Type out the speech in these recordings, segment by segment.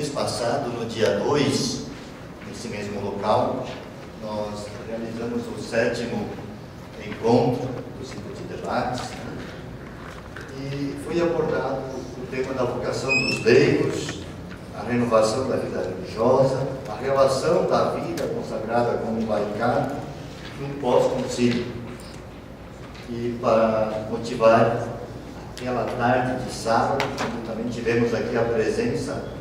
mês passado, no dia 2, nesse mesmo local, nós realizamos o 7º encontro do ciclo de debates, e foi abordado o tema da vocação dos leigos, a renovação da vida religiosa, a relação da vida consagrada como laicado no pós-concílio. E para motivar aquela tarde de sábado, também tivemos aqui a presença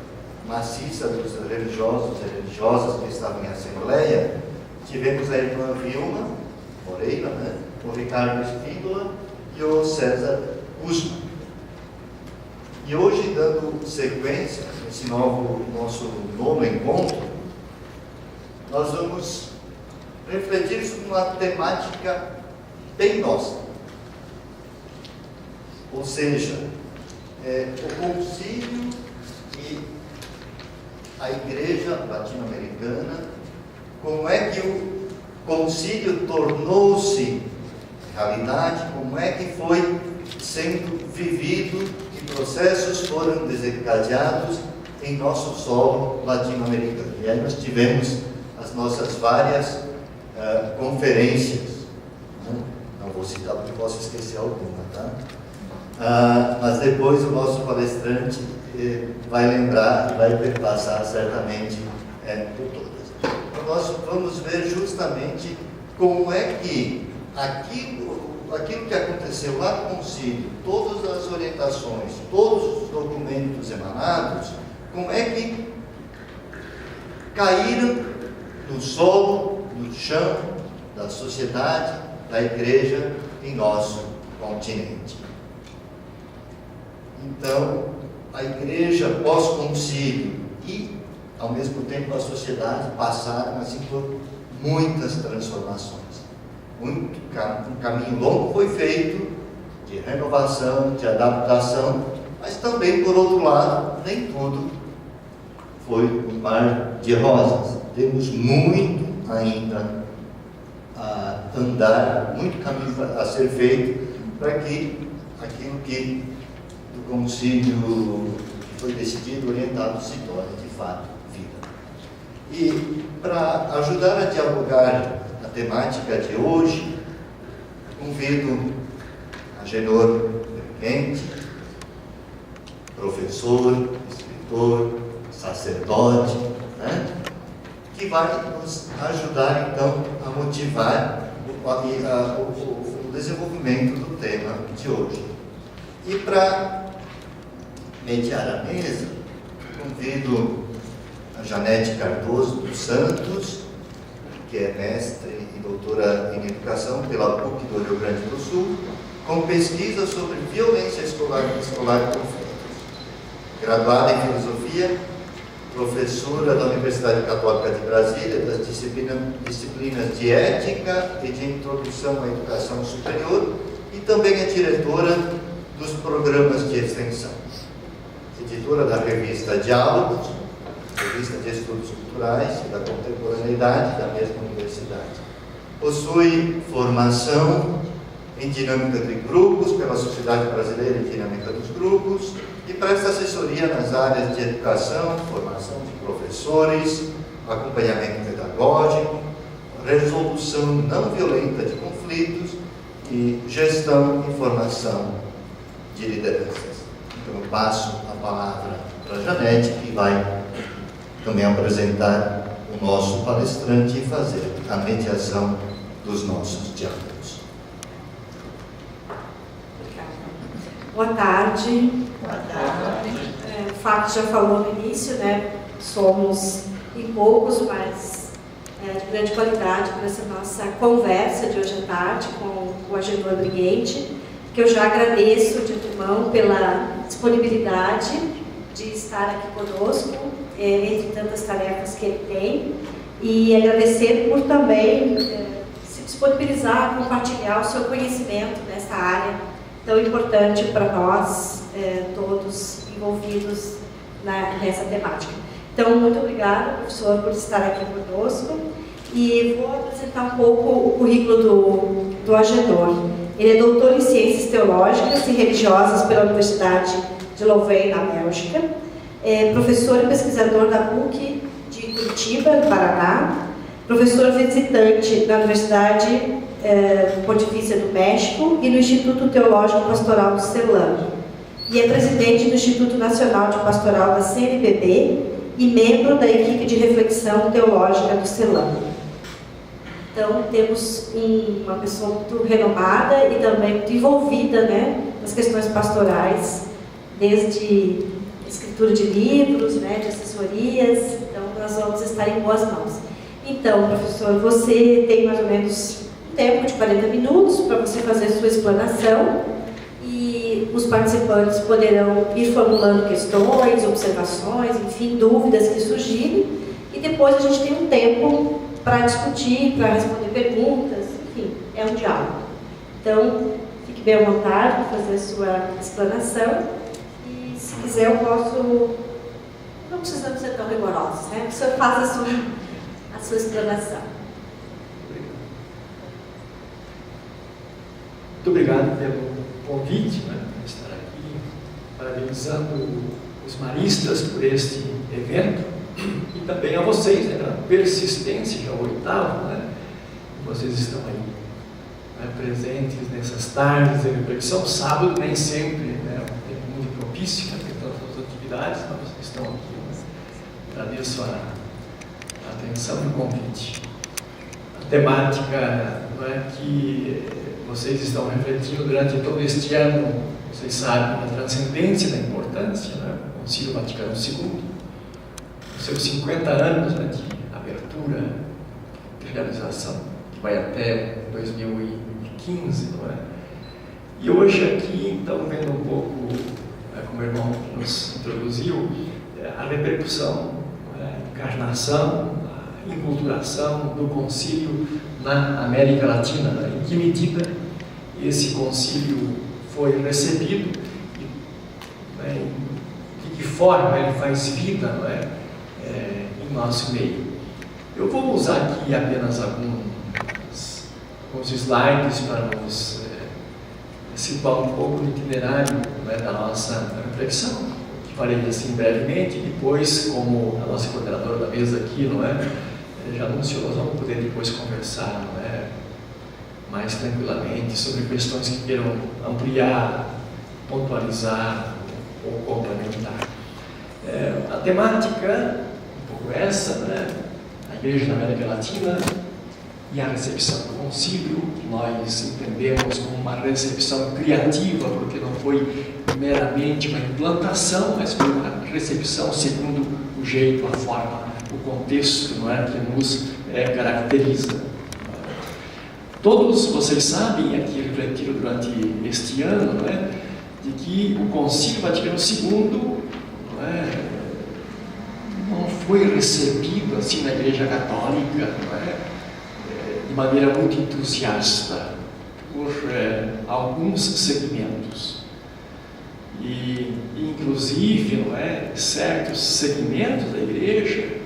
maciça dos religiosos e religiosas que estavam em assembleia. Tivemos a irmã Vilma Moreira, o Ricardo Espíndola e o César Usman. E hoje, dando sequência nesse nosso novo encontro, nós vamos refletir sobre uma temática bem nossa. Ou seja, o concílio e a Igreja Latino-Americana, como é que o concílio tornou-se realidade, como é que foi sendo vivido, que processos foram desencadeados em nosso solo latino-americano. E aí nós tivemos as nossas várias conferências, não vou citar porque posso esquecer alguma, tá? Mas depois o nosso palestrante vai lembrar e vai perpassar certamente por todas. Então nós vamos ver justamente como é que aquilo que aconteceu lá no concílio, todas as orientações, todos os documentos emanados, como é que caíram no solo, no chão da sociedade, da igreja em nosso continente. Então, a igreja pós-concílio e, ao mesmo tempo, a sociedade passaram assim por muitas transformações. Um caminho longo foi feito de renovação, de adaptação, mas também, por outro lado, nem tudo foi um mar de rosas. Temos muito ainda a andar, muito caminho a ser feito para que aquilo que do concílio foi decidido, orientado, se torne de fato vida. E para ajudar a dialogar a temática de hoje, convido a Agenor Brighenti, professor, escritor, sacerdote, que vai nos ajudar então a motivar o desenvolvimento do tema de hoje. E para mediar a mesa, convido a Janete Cardoso dos Santos, que é mestre e doutora em educação pela PUC do Rio Grande do Sul, com pesquisa sobre violência escolar e conflitos. Graduada em filosofia, professora da Universidade Católica de Brasília, das disciplinas de ética e de introdução à educação superior, e também é diretora dos programas de extensão. Editora da revista Diálogos, revista de estudos culturais e da contemporaneidade da mesma universidade. Possui formação em dinâmica de grupos pela Sociedade Brasileira em Dinâmica dos Grupos e presta assessoria nas áreas de educação, formação de professores, acompanhamento pedagógico, resolução não violenta de conflitos e gestão e formação de lideranças. Então eu passo a palavra para a Janete, que vai também apresentar o nosso palestrante e fazer a mediação dos nossos diálogos. Boa tarde. Boa tarde. O Fábio já falou no início, somos em poucos, mas de grande qualidade para essa nossa conversa de hoje à tarde com o Agenor Brighenti, que eu já agradeço de antemão pela disponibilidade de estar aqui conosco, entre tantas tarefas que ele tem, e agradecer por também se disponibilizar a compartilhar o seu conhecimento nessa área tão importante para nós, todos envolvidos nessa temática. Então, muito obrigada, professor, por estar aqui conosco. E vou apresentar um pouco o currículo do Agenor. Ele é doutor em Ciências Teológicas e Religiosas pela Universidade de Louvain, na Bélgica. é professor e pesquisador da PUC de Curitiba, no Paraná, professor visitante na Universidade Pontifícia do México e no Instituto Teológico Pastoral do CELAM, e é presidente do Instituto Nacional de Pastoral da CNBB e membro da equipe de reflexão teológica do CELAM. Então, temos uma pessoa muito renomada e também muito envolvida, né, nas questões pastorais, desde escritura de livros, né, de assessorias. Então, nós vamos estar em boas mãos. Então, professor, você tem mais ou menos um tempo de 40 minutos para você fazer a sua explanação, e os participantes poderão ir formulando questões, observações, enfim, dúvidas que surgirem, e depois a gente tem um tempo para discutir, para responder perguntas, enfim, é um diálogo. Então, fique bem à vontade para fazer a sua explanação, e se quiser eu posso... Não precisamos ser tão rigorosos, né? O senhor faça a sua explanação. Muito obrigado pelo convite, né, por estar aqui, parabenizando os maristas por este evento, e também a vocês, né, pela persistência, já o 8º, né, vocês estão aí, né, presentes nessas tardes de reflexão. Sábado nem sempre, né, é um tempo muito propício, né, para todas as atividades, mas vocês estão aqui, né. Agradeço a atenção e o convite. A temática, não é, que vocês estão refletindo durante todo este ano, vocês sabem, a transcendência da importância, né, do Concílio Vaticano II, os seus 50 anos, né, de abertura, de realização, que vai até 2015, não é? E hoje aqui, então, vendo um pouco, como o irmão nos introduziu, a repercussão, a encarnação, a enculturação do concílio na América Latina, né? Em que medida esse concílio foi recebido e, né, de que forma ele faz vida, não é, em nosso meio. Eu vou usar aqui apenas alguns slides para nos situar um pouco no itinerário, né, da nossa reflexão, que farei assim brevemente, e depois, como a nossa coordenadora da mesa aqui, não é, já anunciou, nós vamos poder depois conversar, não é, mais tranquilamente sobre questões que queiram ampliar, pontualizar ou complementar. A temática, um pouco essa, né, a Igreja na América Latina e a recepção do concílio, que nós entendemos como uma recepção criativa, porque não foi meramente uma implantação, mas foi uma recepção segundo o jeito, a forma, o contexto, não é, que nos caracteriza. Todos vocês sabem, aqui refletiram durante este ano, não é, de que o Concílio Vaticano II não foi recebido assim na Igreja Católica, não é, de maneira muito entusiasta por alguns segmentos. E, inclusive, não é, certos segmentos da Igreja,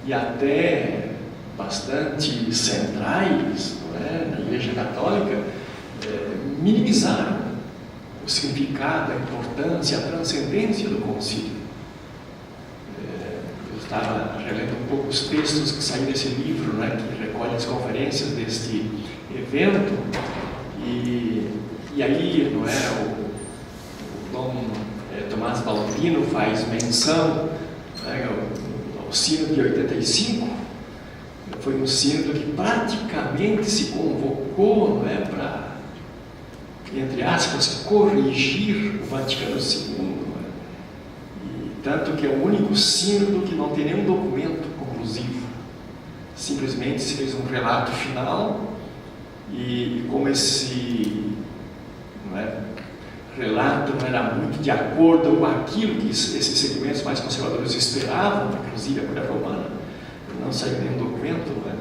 e até bastante centrais, não é, na Igreja Católica, minimizaram o significado, a importância, a transcendência do concílio. Eu estava relendo um pouco os textos que saíram desse livro, né, que recolhe as conferências deste evento, e aí, não é, o Dom Tomás Balbino faz menção, né, ao Sínodo de 85, foi um sínodo que praticamente se convocou, não é, para, entre aspas, corrigir o Vaticano II, não é? E tanto que é o único sínodo que não tem nenhum documento conclusivo. Simplesmente se fez um relato final, e como esse, não é, relato não era muito de acordo com aquilo que esses segmentos mais conservadores esperavam, inclusive a Curia Romana, não saiu nenhum documento, não é,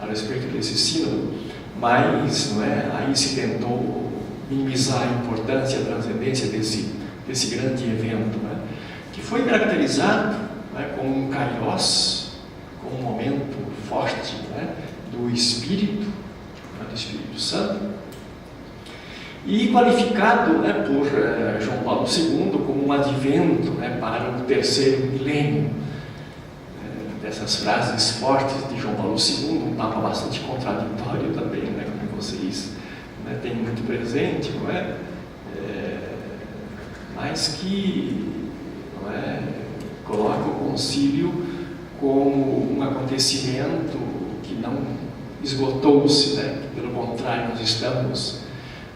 a respeito desse sínodo, mas, não é, aí se tentou minimizar a importância, a transcendência desse grande evento, não é, que foi caracterizado, não é, como um kairos, como um momento forte, não é, do Espírito, não é, do Espírito Santo, e qualificado, né, por João Paulo II como um advento, né, para o terceiro milênio. Dessas frases fortes de João Paulo II, um Papa bastante contraditório também, né, como vocês, né, têm muito presente, não é? Mas que, não é, coloca o concílio como um acontecimento que não esgotou-se, né? Pelo contrário, nós estamos,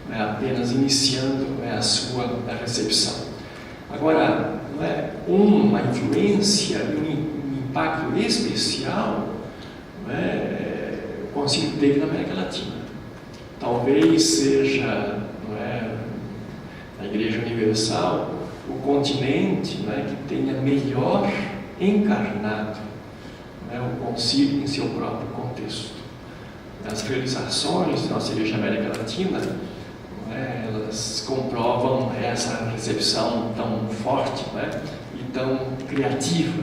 né, apenas iniciando, né, a sua recepção. Agora, não é, uma influência e um impacto especial, não é, o concílio teve na América Latina. Talvez seja, não é, a Igreja Universal o continente, não é, que tenha melhor encarnado, né, o concílio em seu próprio contexto. As realizações da nossa Igreja América Latina, né, elas comprovam essa recepção tão forte, né, e tão criativa.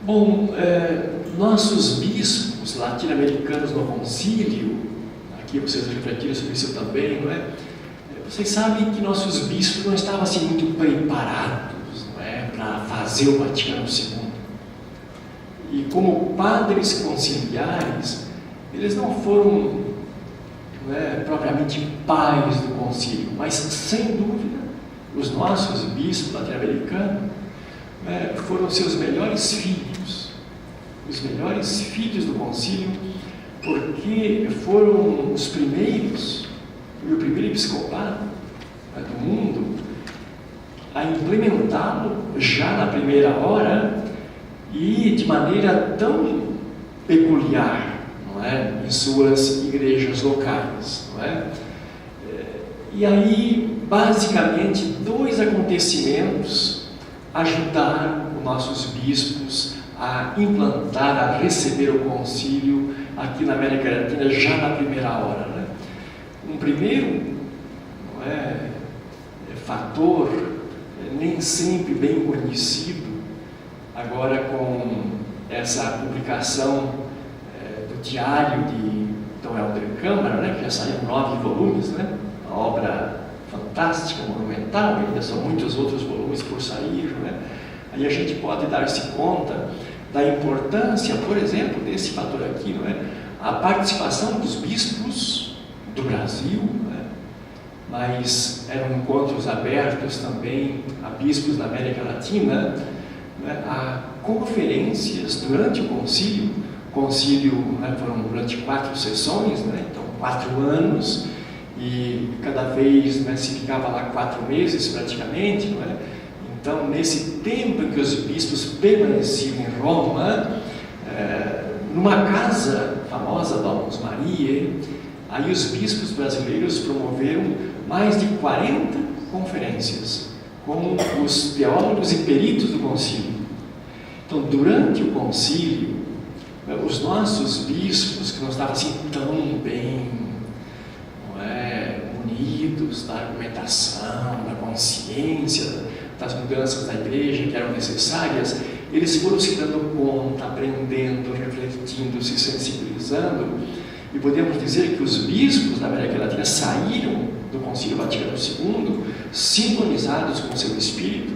Bom, nossos bispos latino-americanos no concílio, aqui vocês refletiram sobre isso também, não é? Vocês sabem que nossos bispos não estavam assim muito preparados, não é, para fazer o Vaticano II. E como padres conciliares, eles não foram, não é, propriamente pais do concílio, mas sem dúvida os nossos bispos latino-americanos, né, foram seus melhores filhos, os melhores filhos do concílio, porque foram os primeiros, e o primeiro episcopado, né, do mundo a implementá-lo já na primeira hora e de maneira tão peculiar, não é, em suas igrejas locais, não é? E aí, basicamente, dois acontecimentos ajudaram os nossos bispos a implantar, a receber o concílio aqui na América Latina já na primeira hora, né? Um primeiro, não é, fator, nem sempre bem conhecido, agora com essa publicação do diário de Dom Helder Câmara, né, que já saiu 9 volumes, né, uma obra fantástica, monumental, ainda são muitos outros volumes por sair, né? Aí a gente pode dar-se conta da importância, por exemplo, desse fator aqui, não é? A participação dos bispos do Brasil, né? Mas eram encontros abertos também a bispos da América Latina, né? A conferências durante o concílio. O concílio, né, foram durante 4 sessões, né? Então 4 anos, e cada vez, né, se ficava lá 4 meses praticamente, não é? Então, nesse tempo em que os bispos permaneciam em Roma, numa casa famosa da Almos Maria, aí os bispos brasileiros promoveram mais de 40 conferências com os teólogos e peritos do concílio. Então, durante o concílio, os nossos bispos, que não estavam assim tão bem, não é, unidos da argumentação, da consciência, das mudanças da igreja que eram necessárias, eles foram se dando conta, aprendendo, refletindo, se sensibilizando, e podemos dizer que os bispos da América Latina saíram do Concílio Vaticano II sintonizados com o seu espírito,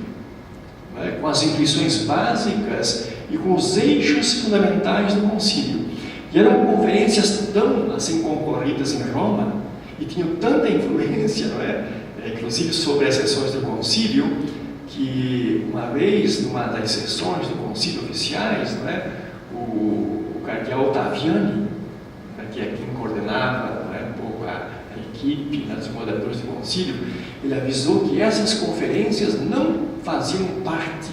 né, com as intuições básicas e com os eixos fundamentais do concílio. E eram conferências tão assim concorridas em Roma e tinham tanta influência, não é? Inclusive sobre as sessões do concílio, que uma vez, numa das sessões do concílio oficiais, não é, o cardeal Ottaviani, né, que é quem coordenava, não é, um pouco a equipe, né, dos moderadores do concílio, ele avisou que essas conferências não faziam parte,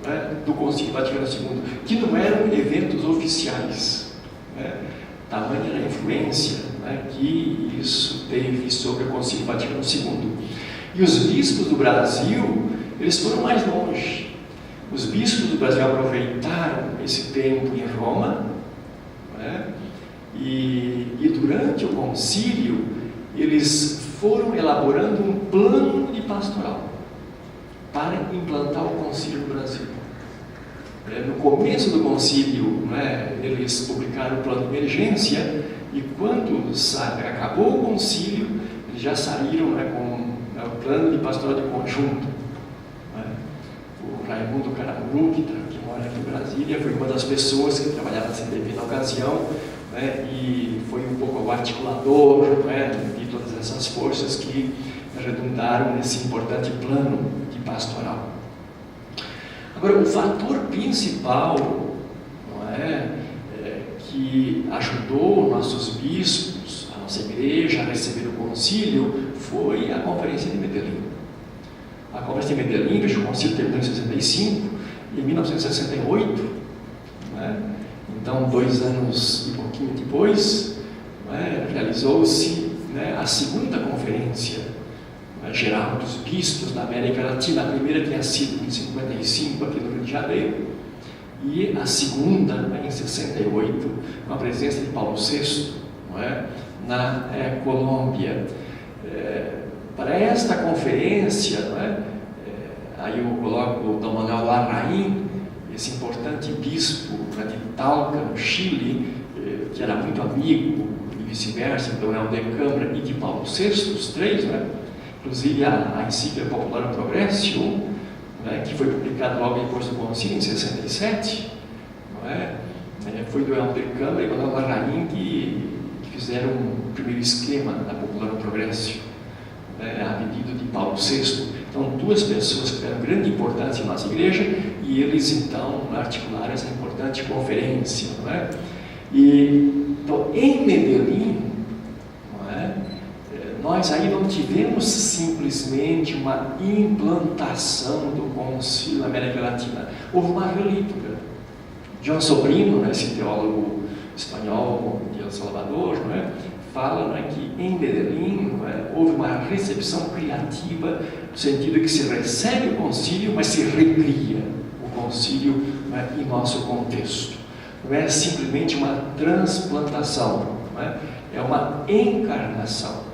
não é, do Concílio Vaticano II, que não eram eventos oficiais, né, tamanha era a influência, né, que isso teve sobre o Concílio Vaticano II. E os bispos do Brasil, eles foram mais longe. Os bispos do Brasil aproveitaram esse tempo em Roma, né? E durante o concílio eles foram elaborando um plano de pastoral para implantar o concílio no Brasil. No começo do concílio, né, eles publicaram o plano de emergência, e quando acabou o concílio, eles já saíram, né, com o plano de pastoral de conjunto. Né? O Raimundo Caramuru, que mora aqui em Brasília, foi uma das pessoas que trabalhava na CDB na ocasião, né? E foi um pouco o articulador, né? De todas essas forças que redundaram nesse importante plano de pastoral. Agora, o fator principal, não é, que ajudou nossos bispos, a nossa igreja a receber o concílio, foi a Conferência de Medellín. A Conferência de Medellín, veja, o concílio terminou em 65, em 1968, né? Então 2 anos e pouquinho depois, né, realizou-se, né, a segunda conferência, né, geral dos bispos da América Latina. A primeira tinha sido em 55 aqui no Rio de Janeiro, e a segunda, né, em 68, com a presença de Paulo VI, não é, na Colômbia. Para esta conferência, não é, aí eu coloco o Dom Manuel Larraín, esse importante bispo, né, de Talca, no Chile, que era muito amigo, e vice-versa, então é o de Câmara e de Paulo VI, os três, né? Inclusive a encíclica Popular Progressio, né, que foi publicado logo depois do concílio, em 67, não é? Foi do Helder Câmara e Manuel Larraín que fizeram o primeiro esquema da Popular Progressio, a pedido de Paulo VI. Então, 2 pessoas que tiveram grande importância em nossa igreja, e eles então articularam essa importante conferência, não é? E então, em Medellín, não é, nós aí não tivemos simplesmente uma implantação do concílio na América Latina, houve uma releitura. João Sobrino, né, esse teólogo espanhol de El Salvador, não é, fala, não é, que em Medellín, não é, houve uma recepção criativa, no sentido que se recebe o concílio, mas se recria o concílio, não é, em nosso contexto. Não é simplesmente uma transplantação, não é, é uma encarnação.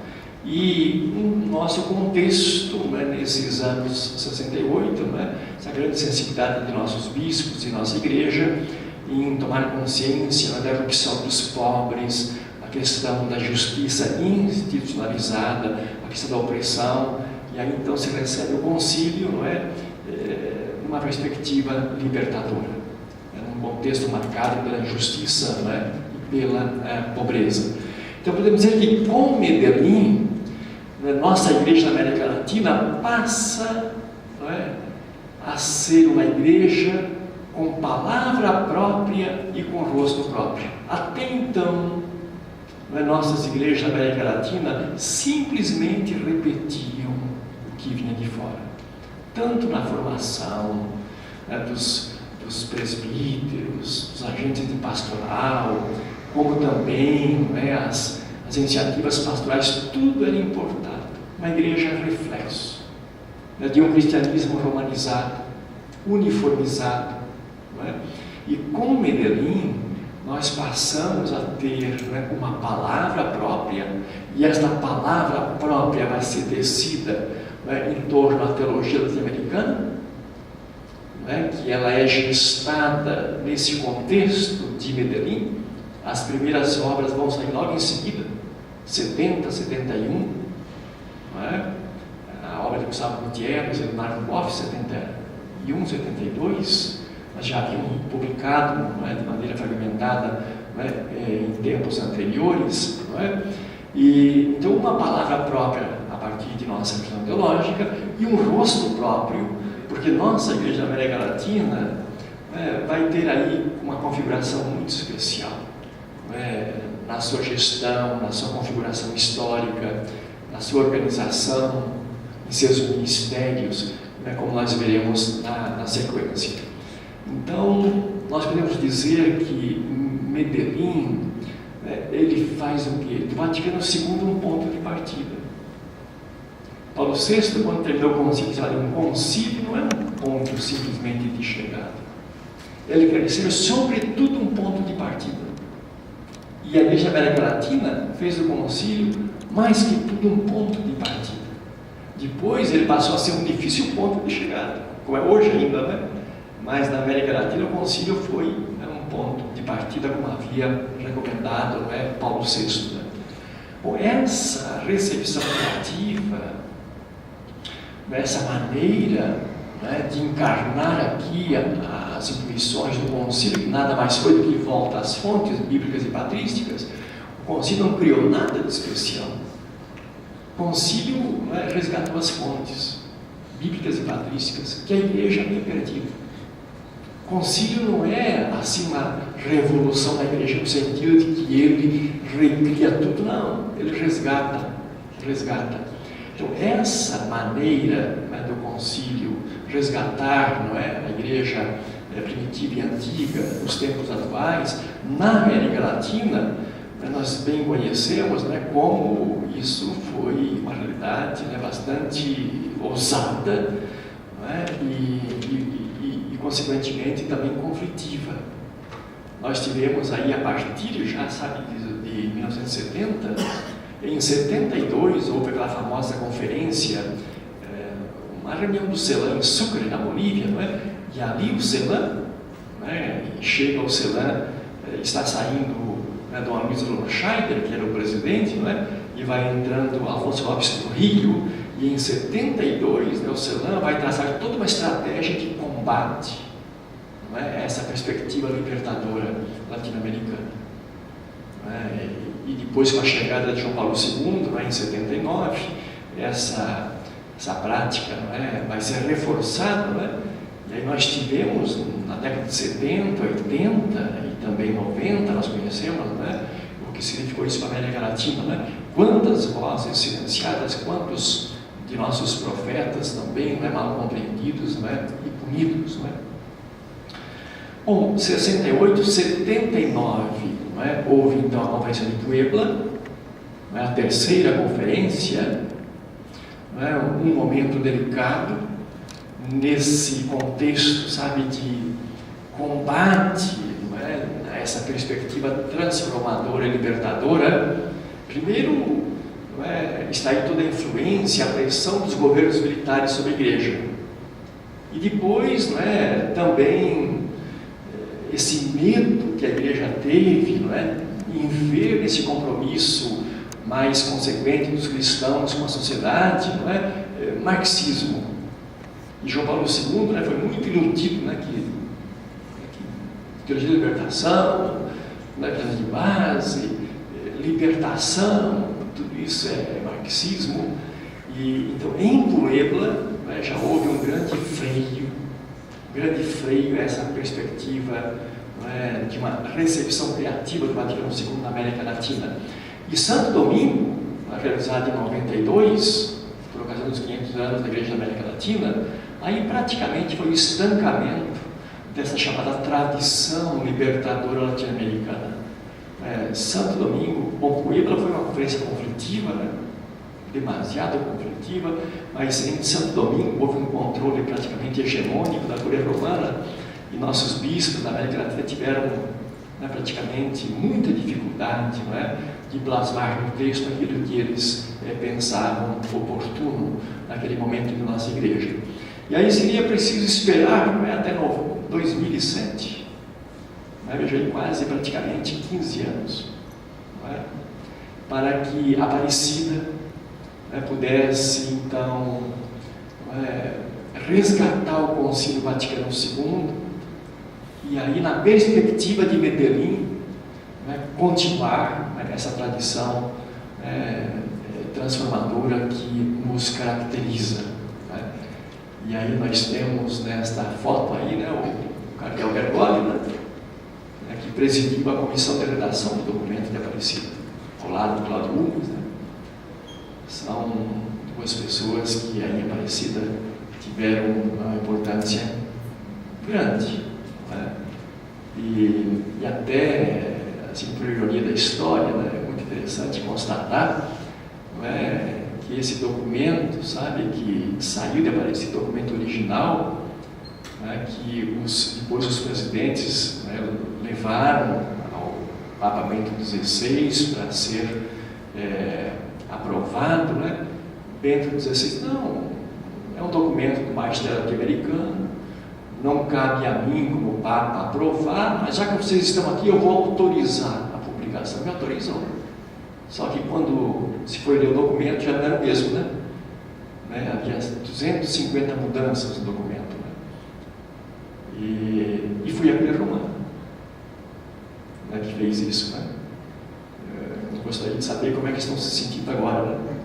E no nosso contexto, não é, nesses anos 68, não é, essa grande sensibilidade de nossos bispos e nossa igreja em tomar consciência, não é, da erupção dos pobres, a questão da justiça institucionalizada, a questão da opressão, e aí então se recebe o concílio, não é, numa perspectiva libertadora, num contexto marcado pela injustiça, não é, e pela pobreza. Então podemos dizer que com Medellín, nossa igreja na América Latina passa, não é, a ser uma igreja com palavra própria e com rosto próprio. Até então, nossas igrejas na América Latina simplesmente repetiam o que vinha de fora, tanto na formação, né, dos presbíteros, dos agentes de pastoral, como também, né, as iniciativas pastorais, tudo era importado. Uma igreja reflexo, né, de um cristianismo romanizado, uniformizado, não é? E com Medellín nós passamos a ter, né, uma palavra própria, e esta palavra própria vai ser tecida, né, em torno da teologia latino-americana, né, que ela é gestada nesse contexto de Medellín. As primeiras obras vão sair logo em seguida, 70, 71, não é? A obra de Gustavo Gutierrez e Leonardo Boff, 71, 72, nós já havíamos publicado, não é, de maneira fragmentada, não é, em tempos anteriores, não é? E então uma palavra própria a partir de nossa visão teológica e um rosto próprio, porque nossa igreja da América Latina, vai ter aí uma configuração muito especial, na sua gestão, na sua configuração histórica, na sua organização, em seus ministérios, como nós veremos na sequência. Então, nós podemos dizer que Medellín, ele faz o quê? Do Vaticano II um ponto de partida. Paulo VI, quando terminou o concílio, disse: um concílio não é um ponto simplesmente de chegada. Ele quer ser, sobretudo, um ponto de partida. E a Igreja América Latina fez do concílio, mais que tudo, um ponto de partida. Depois ele passou a ser um difícil ponto de chegada, como é hoje ainda, né? Mas na América Latina o concílio foi, né, um ponto de partida, como havia recomendado, né, Paulo VI. Né? Bom, essa recepção criativa essa maneira, né, de encarnar aqui as intuições do concílio, que nada mais foi do que volta às fontes bíblicas e patrísticas. O concílio não criou nada de especial. O concílio, né, resgatou as fontes bíblicas e patrísticas que a igreja havia perdido. O concílio não é assim uma revolução da igreja no sentido de que ele recria tudo, não, ele resgata. Então, essa maneira, né, do concílio resgatar, não é, a igreja primitiva e antiga nos tempos atuais, na América Latina, nós bem conhecemos, né, como isso foi uma realidade, né, bastante ousada, né, e consequentemente também conflitiva. Nós tivemos aí, a partir já, sabe, de 1970, em 72 houve aquela famosa conferência, uma reunião do CELAM em Sucre, na Bolívia, não é? E ali o CELAM, né, chega ao CELAM, está saindo, né, Dom Luiz Loroscheider, que era o presidente, não é? E vai entrando Afonso Lopes do Rio, e em 72, né, o CELAM vai traçar toda uma estratégia de combate, não é? Essa perspectiva libertadora latino-americana. E depois, com a chegada de João Paulo II, né, em 79, essa prática, não é, vai ser reforçada, não é? E aí nós tivemos, na década de 70, 80 e também 90, nós conhecemos, não é, o que significou isso para a América Latina, não é? Quantas vozes silenciadas, quantos de nossos profetas também, não é, mal compreendidos, não é, e punidos, não é? Bom, 68, 79, não é? Houve então a Conferência de Puebla, não é? A terceira conferência, não é? Um momento delicado nesse contexto, sabe, de combate, não é? A essa perspectiva transformadora e libertadora. Primeiro, não é? Está aí toda a influência, a pressão dos governos militares sobre a igreja, e depois, não é, também esse medo que a igreja teve, não é, em ver esse compromisso mais consequente dos cristãos com a sociedade, não é, marxismo. E João Paulo II, né, foi muito iludido, né, que teologia de libertação, né, de base, libertação, tudo isso é marxismo. E então, em Puebla, né, já houve um grande freio essa perspectiva, não é, de uma recepção criativa do Vaticano II na América Latina. E Santo Domingo, realizado em 92, por ocasião dos 500 anos da Igreja da América Latina, aí praticamente foi o estancamento dessa chamada tradição libertadora latino-americana. Santo Domingo, bom, Puebla foi uma conferência conflitiva, né? Demasiado conflitiva, mas em Santo Domingo houve um controle praticamente hegemônico da Curia Romana, e nossos bispos da América Latina tiveram, né, praticamente muita dificuldade, não é, de plasmar no texto aquilo que eles pensavam oportuno naquele momento de nossa igreja. E aí seria preciso esperar, não é, até 2007, não é, veja aí, quase praticamente 15 anos, não é, para que Aparecida pudesse então resgatar o Concílio Vaticano II, e aí, na perspectiva de Medellín, continuar essa tradição transformadora que nos caracteriza. E aí nós temos nesta foto aí, né, o cardeal Bergoglio, né, que presidiu a comissão de redação do documento de Aparecida, ao lado do Cláudio Umas, né. São duas pessoas que aí em Aparecida tiveram uma importância grande, né? E até, assim, por ironia da história, né, é muito interessante constatar, né, que esse documento, sabe, que saiu de Aparecida, documento original, né, que depois os presidentes, né, levaram ao Papa Bento XVI para ser aprovado, né? Bento XVI, não, é um documento do magistério norte-americano, não cabe a mim como Papa aprovar, mas já que vocês estão aqui, eu vou autorizar a publicação. Me autorizam. Só que quando se foi ler o documento, já não era o mesmo, né? né? Havia 250 mudanças no documento, né? E foi a Igreja Romana, né, que fez isso, né? Eu gostaria de saber como é que estão se sentindo agora, né?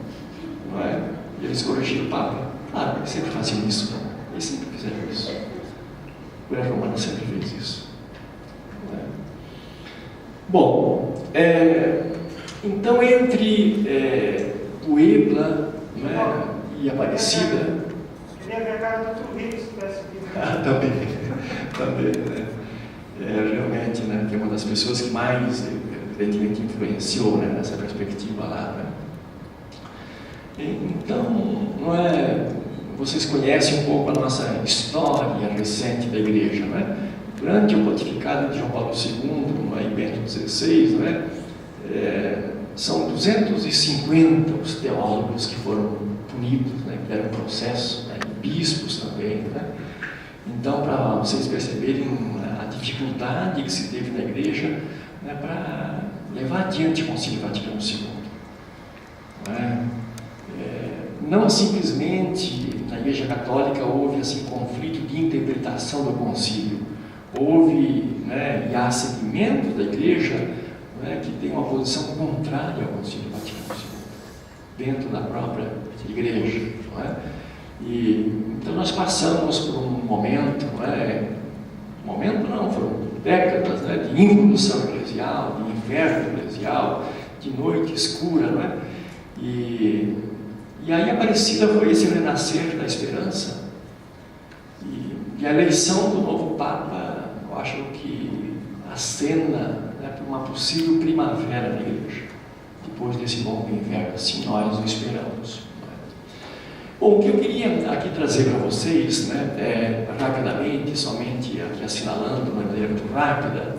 Não é? E eles corrigiram o Papa. Claro, eles sempre faziam isso, né? Eles sempre fizeram isso. A Igreja Romana sempre fez isso. Não é? Bom, então entre Puebla, né, e Aparecida. Queria ver a cara do outro Rio, se tivesse vindo. Também, né? Realmente, né, que é uma das pessoas que mais, evidentemente, influenciou, né, nessa perspectiva lá, né? Então, não é, vocês conhecem um pouco a nossa história recente da Igreja, né? Durante o pontificado de João Paulo II, e Bento XVI, né, são 250 os teólogos que foram punidos, né, que deram processo, né, e bispos também, né? Então, para vocês perceberem a dificuldade que se teve na Igreja, né, para levar adiante o Concílio Vaticano II. Não simplesmente na Igreja Católica houve assim, conflito de interpretação do concílio, houve, né, e há segmentos da Igreja, né, que tem uma posição contrária ao Concílio Vaticano II, dentro da própria Igreja. Não é? Então nós passamos por um momento, foram décadas, né, de involução eclesial, de inverno eclesial, de noite escura, não é? E aí Aparecida foi esse renascer da esperança, e a eleição do novo Papa, eu acho que acena, né, para uma possível primavera da Igreja, depois desse longo inverno, assim nós o esperamos. Bom, o que eu queria aqui trazer para vocês, né, rapidamente, somente aqui assinalando de uma maneira muito rápida,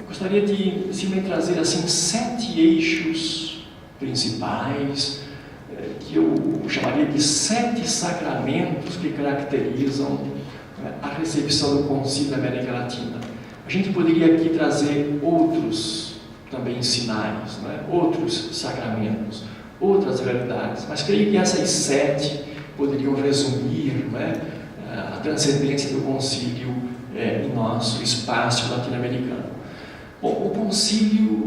gostaria de simplesmente trazer assim 7 eixos principais, que eu chamaria de 7 sacramentos que caracterizam, né, a recepção do Concílio da América Latina. A gente poderia aqui trazer outros também sinais, né, outros sacramentos, outras realidades, mas creio que essas 7 poderiam resumir, né, a transcendência do concílio em nosso espaço latino-americano. Bom, o concílio,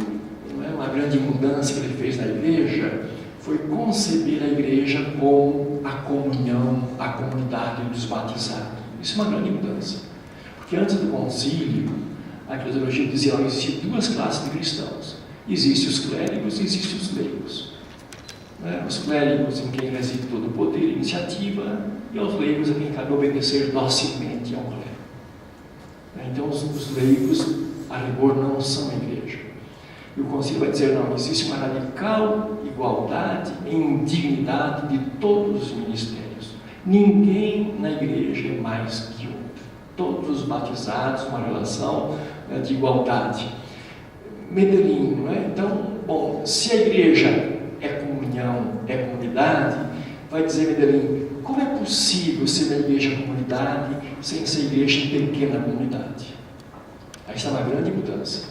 né, uma grande mudança que ele fez na Igreja foi conceber a Igreja como a comunhão, a comunidade dos batizados. Isso é uma grande mudança, porque antes do concílio a eclesiologia dizia que existiam 2 classes de cristãos: existem os clérigos e existem os leigos. Os clérigos em quem reside todo o poder e iniciativa, e aos leigos a quem cabe obedecer docilmente ao clero. Então os leigos, a rigor, não são a Igreja. E o concílio vai dizer, não, existe uma radical igualdade em dignidade de todos os ministérios. Ninguém na Igreja é mais que outro. Todos os batizados, uma relação, né, de igualdade. Medellín, não é? Então, bom, se a Igreja é comunhão, é comunidade, vai dizer Medellín, como é possível ser uma igreja comunidade sem ser igreja em pequena comunidade? Aí está uma grande mudança.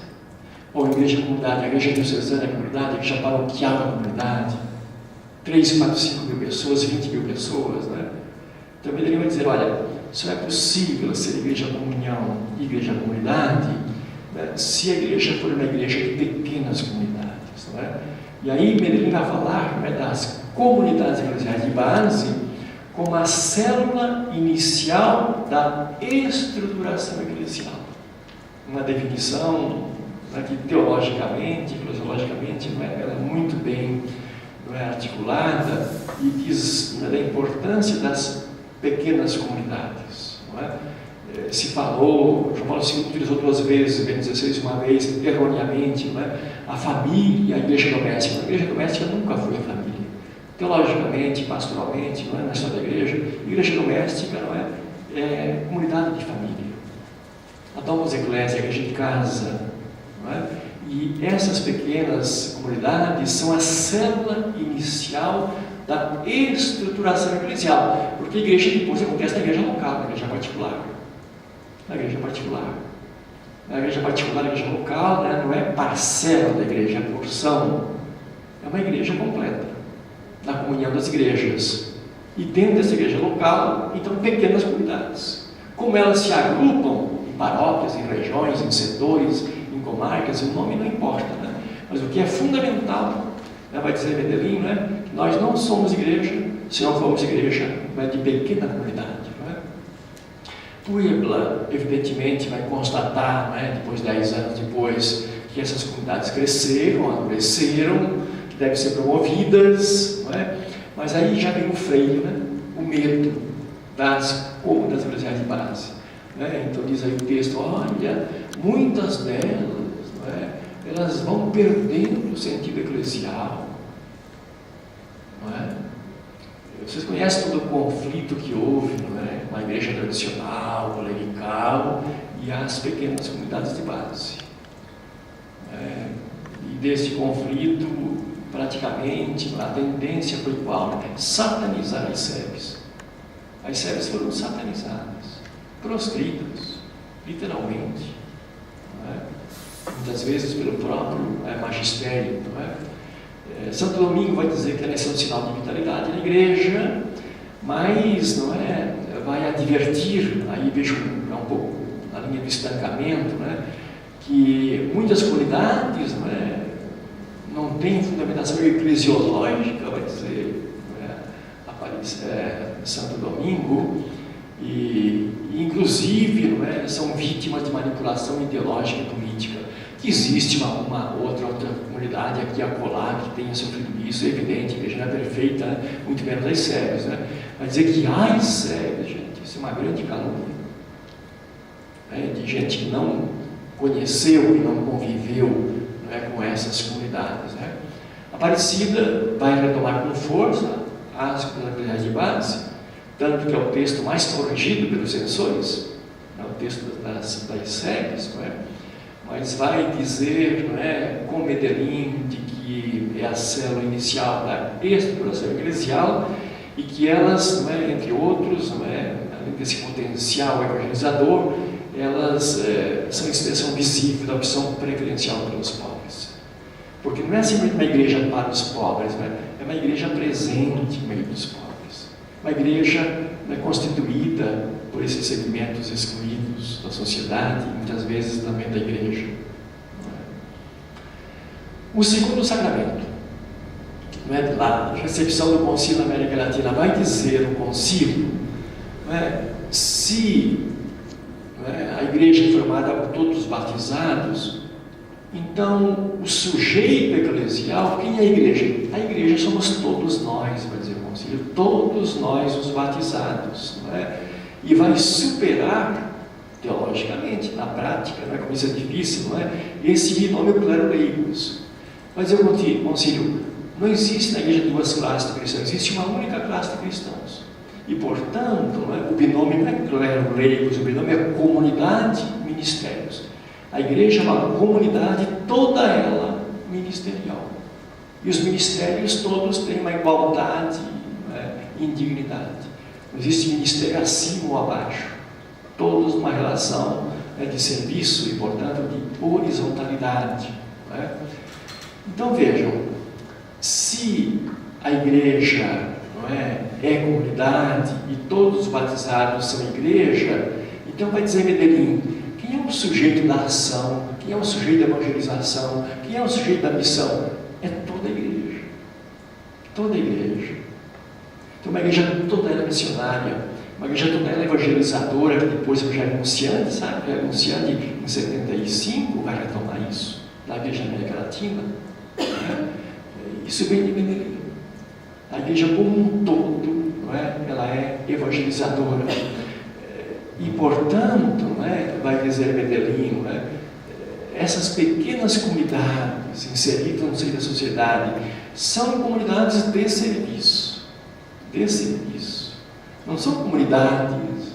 Ou a igreja comunidade, a igreja diocesana é comunidade, a igreja paroquial é comunidade, 3, 4, 5 mil pessoas, 20 mil pessoas, né? Então Medellín vai dizer, olha, só é possível ser igreja comunhão e igreja comunidade, né, se a igreja for uma igreja de pequenas comunidades, não é? E aí Medellín vai falar, né, das comunidades eclesiais de base como a célula inicial da estruturação eclesial. Uma definição, né, que teologicamente, eclesiologicamente, ela é muito bem, articulada e diz, né, da importância das pequenas comunidades. Não é? Se falou, João Paulo II utilizou 2 vezes, Bento XVI uma vez, erroneamente, não é? A família e a igreja doméstica. A igreja doméstica nunca foi a família. Teologicamente, pastoralmente, não é? Na história da igreja doméstica não é comunidade de família. A Domus Ecclesiae, a igreja de casa. Não é? E essas pequenas comunidades são a célula inicial da estruturação eclesial, porque a igreja depois acontece na igreja local, na igreja particular. Na igreja particular. Na igreja particular, na igreja local, né, não é parcela da igreja, é porção. É uma igreja completa. na comunhão das igrejas. E dentro dessa igreja local, então, pequenas comunidades. Como elas se agrupam em paróquias, em regiões, em setores, em comarcas, o nome não importa, né? Mas o que é fundamental, né, vai dizer Medellín, né, que nós não somos igreja se não formos igreja, né, de pequena comunidade. Né? Puebla, evidentemente, vai constatar, né, depois de 10 anos depois, que essas comunidades cresceram, amadureceram, que devem ser promovidas, não é? Mas aí já vem o freio, né? O medo das comunidades eclesiais de base. Né? Então diz aí o texto, olha, muitas delas, não é? Elas vão perdendo o sentido eclesial. Não é? Vocês conhecem todo o conflito que houve, não é? Na igreja tradicional, clerical e as pequenas comunidades de base. E desse conflito, praticamente, a tendência foi qual? Satanizar as SEBs. As SEBs foram satanizadas, proscritas, literalmente. Não é? Muitas vezes pelo próprio magistério. Não é? Santo Domingo vai dizer que ela é um sinal de vitalidade na igreja, mas não é, vai advertir, aí vejo um pouco na linha do estancamento, né, que muitas comunidades não têm fundamentação eclesiológica, vai dizer Santo Domingo, e inclusive são vítimas de manipulação ideológica e política. Que existe uma outra comunidade aqui acolá que tenha sofrido isso, é evidente, a igreja não é perfeita, muito menos as SEBs, né? Mas dizer que as SEBs, gente, isso é uma grande calúnia, né? De gente que não conheceu e não conviveu, né, com essas comunidades, né? Aparecida vai retomar com força as comunidades de base, tanto que é o texto mais corrigido pelos censores, é o texto das SEBs, não é? Mas vai dizer, não é, com Medellín, de que é a célula inicial da estruturação eclesial e que elas, não é, entre outros, não é, além desse potencial evangelizador, elas são expressão visível da opção preferencial pelos pobres. Porque não é simplesmente uma igreja para os pobres, né? É uma igreja presente no meio dos pobres. Uma igreja constituída por esses segmentos excluídos da sociedade e muitas vezes também da igreja. O segundo sacramento, lá, a recepção do concílio na América Latina, vai dizer o concílio, se a igreja é formada por todos os batizados, então o sujeito eclesial, quem é a igreja? A igreja somos todos nós, vai dizer o concílio, todos nós os batizados, não é? E vai superar, teologicamente, na prática, não é? Como isso é difícil, não é? Esse binômio clero-leigos. Vai dizer o concílio, não existe na igreja duas classes de cristãos, existe uma única classe de cristãos. E, portanto, não é? O binômio não é clero-leigos, o binômio é comunidade e ministérios. A igreja é uma comunidade, toda ela ministerial. E os ministérios todos têm uma igualdade, e indignidade. Não existe ministério acima ou abaixo. Todos numa relação de serviço e, portanto, de horizontalidade. Então vejam, se a igreja é comunidade e todos os batizados são igreja, então vai dizer Medellín, quem é o sujeito da ação? Quem é o sujeito da evangelização? Quem é o sujeito da missão? É toda a igreja. Toda a igreja. Então, uma igreja toda ela missionária, uma igreja toda ela evangelizadora, que depois eu já é anunciante, sabe? É anunciante em 75 vai retomar isso, na igreja da América Latina. Isso vem de Medellín. A igreja como um todo, ela é evangelizadora. E, portanto, vai dizer Medellín, essas pequenas comunidades inseridas no seio da sociedade são comunidades de serviço. De serviço. Não são comunidades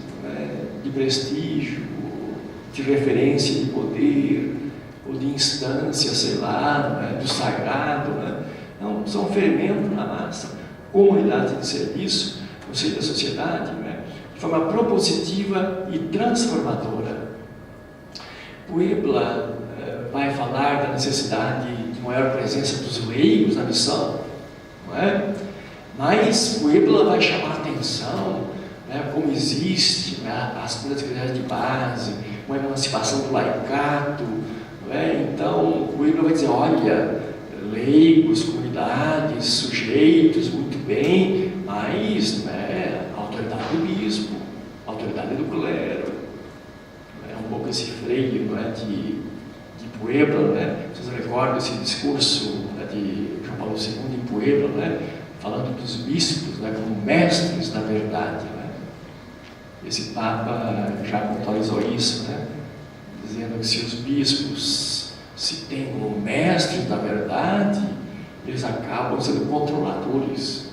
de prestígio, de referência de poder, ou de instância, sei lá, do sagrado. Não, são fermento na massa. Comunidades de serviço no seio da sociedade, de forma propositiva e transformadora. Puebla vai falar da necessidade de maior presença dos leigos na missão, não é? Mas Puebla vai chamar a atenção, né, como existe, né, as comunidades de base, uma emancipação do laicato, né? Então Puebla vai dizer, olha, leigos, comunidades, sujeitos, muito bem, mas, né, a autoridade do bispo, a autoridade do clero, é um pouco esse freio, não é, de Puebla, né? Vocês recordam esse discurso, né, de João Paulo II em Puebla, né, falando dos bispos, né, como mestres da verdade, né? Esse Papa já atualizou isso, né, dizendo que se os bispos se têm como mestres da verdade, eles acabam sendo controladores,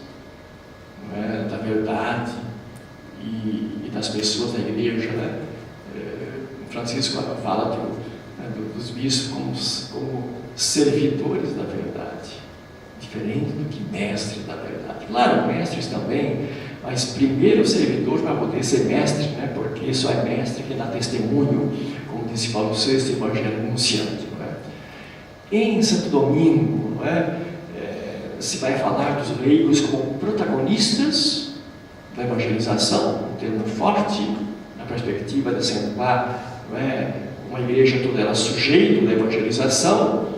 não é, da verdade e das pessoas da igreja, né? Francisco fala dos bispos como servidores da verdade, diferente do que mestres da verdade. Claro, mestres também, mas primeiro o servidor para poder ser mestre, né? Porque só é mestre que dá testemunho, como disse Paulo VI, Evangelho anunciante. Não é? Em Santo Domingo, não é? Se vai falar dos leigos como protagonistas da evangelização, um termo forte, na perspectiva de acentuar, não é, uma igreja toda ela sujeito da evangelização,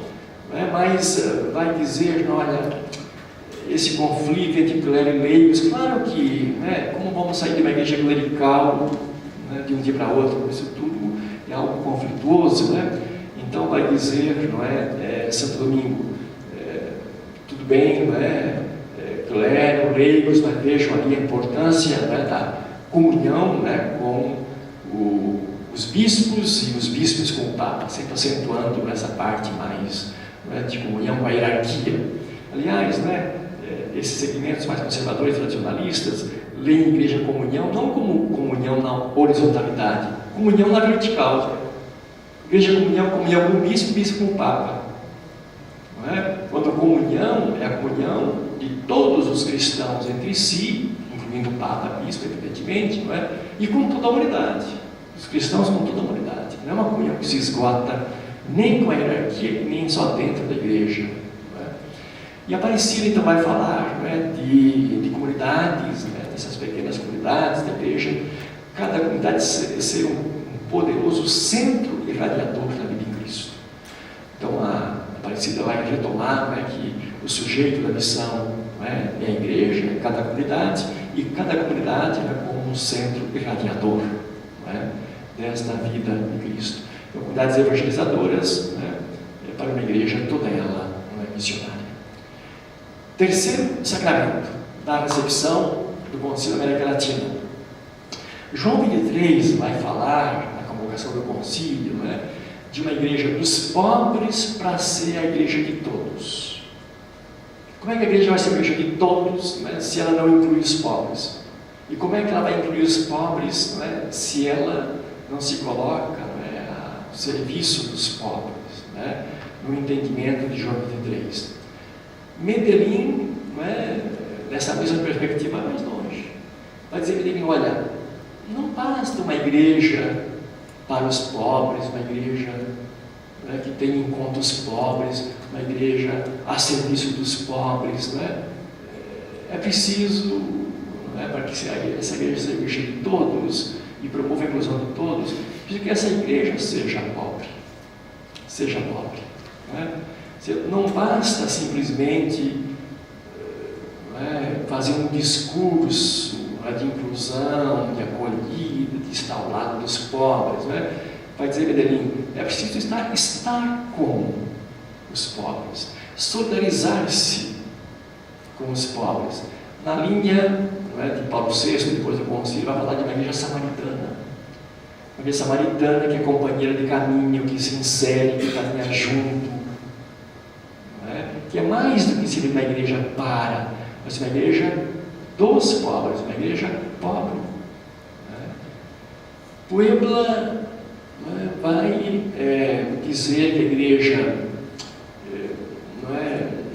não é, mas vai dizer, olha, esse conflito entre clero e leigos, claro que, né, como vamos sair de uma igreja clerical, né, de um dia para outro, isso tudo é algo conflituoso, né? Então vai dizer, não é, Santo Domingo, tudo bem, não é, clero, leigos, mas vejam ali a importância, né, da comunhão, né, com os bispos e os bispos com o Papa, sempre acentuando essa parte mais, né, de comunhão com a hierarquia. Aliás, né, esses segmentos mais conservadores, tradicionalistas, leem a igreja comunhão não como comunhão na horizontalidade, comunhão na vertical. Igreja comunhão com o bispo, bispo com o Papa. Não é? Quando a comunhão é a comunhão de todos os cristãos entre si, incluindo o Papa, bispo, evidentemente, não é? E com toda a humanidade. Os cristãos com toda a humanidade. Não é uma comunhão que se esgota nem com a hierarquia, nem só dentro da igreja. Não é? E a Aparecida então vai falar, não é, de comunidades, né, dessas pequenas comunidades da igreja, cada comunidade ser um poderoso centro irradiador da vida em Cristo. Então a Aparecida vai retomar, não é, que o sujeito da missão, não é a igreja, é cada comunidade, e cada comunidade é como um centro irradiador, não é, desta vida de Cristo. Então, comunidades evangelizadoras, né, para uma igreja toda ela não é missionária. Terceiro sacramento da recepção do Concílio da América Latina. João 23 vai falar na convocação do concílio, né, de uma igreja dos pobres para ser a igreja de todos. Como é que a igreja vai ser a igreja de todos, né, se ela não inclui os pobres? E como é que ela vai incluir os pobres, né, se ela não se coloca, né, ao serviço dos pobres, né, no entendimento de João 23? Medellín, né, nessa mesma perspectiva, vai mais longe. Vai dizer Medellín, olha, não basta uma igreja para os pobres, uma igreja, né, que tem em conta os pobres, uma igreja a serviço dos pobres, né? É preciso, né, para que essa igreja seja a igreja de todos e promova a inclusão de todos, que essa igreja seja pobre. Seja pobre. Né? Não basta simplesmente, né, fazer um discurso, né, de inclusão, de acolhida, de estar ao lado dos pobres. Né? Vai dizer Medellín, é preciso estar com os pobres, solidarizar-se com os pobres. Na linha, né, de Paulo VI, depois do concílio, vai falar de uma igreja samaritana. Uma igreja samaritana que é companheira de caminho, que se insere, que caminha junto. Que é mais do que ser uma igreja para, mas uma igreja dos pobres, uma igreja pobre. Puebla, vai dizer que a igreja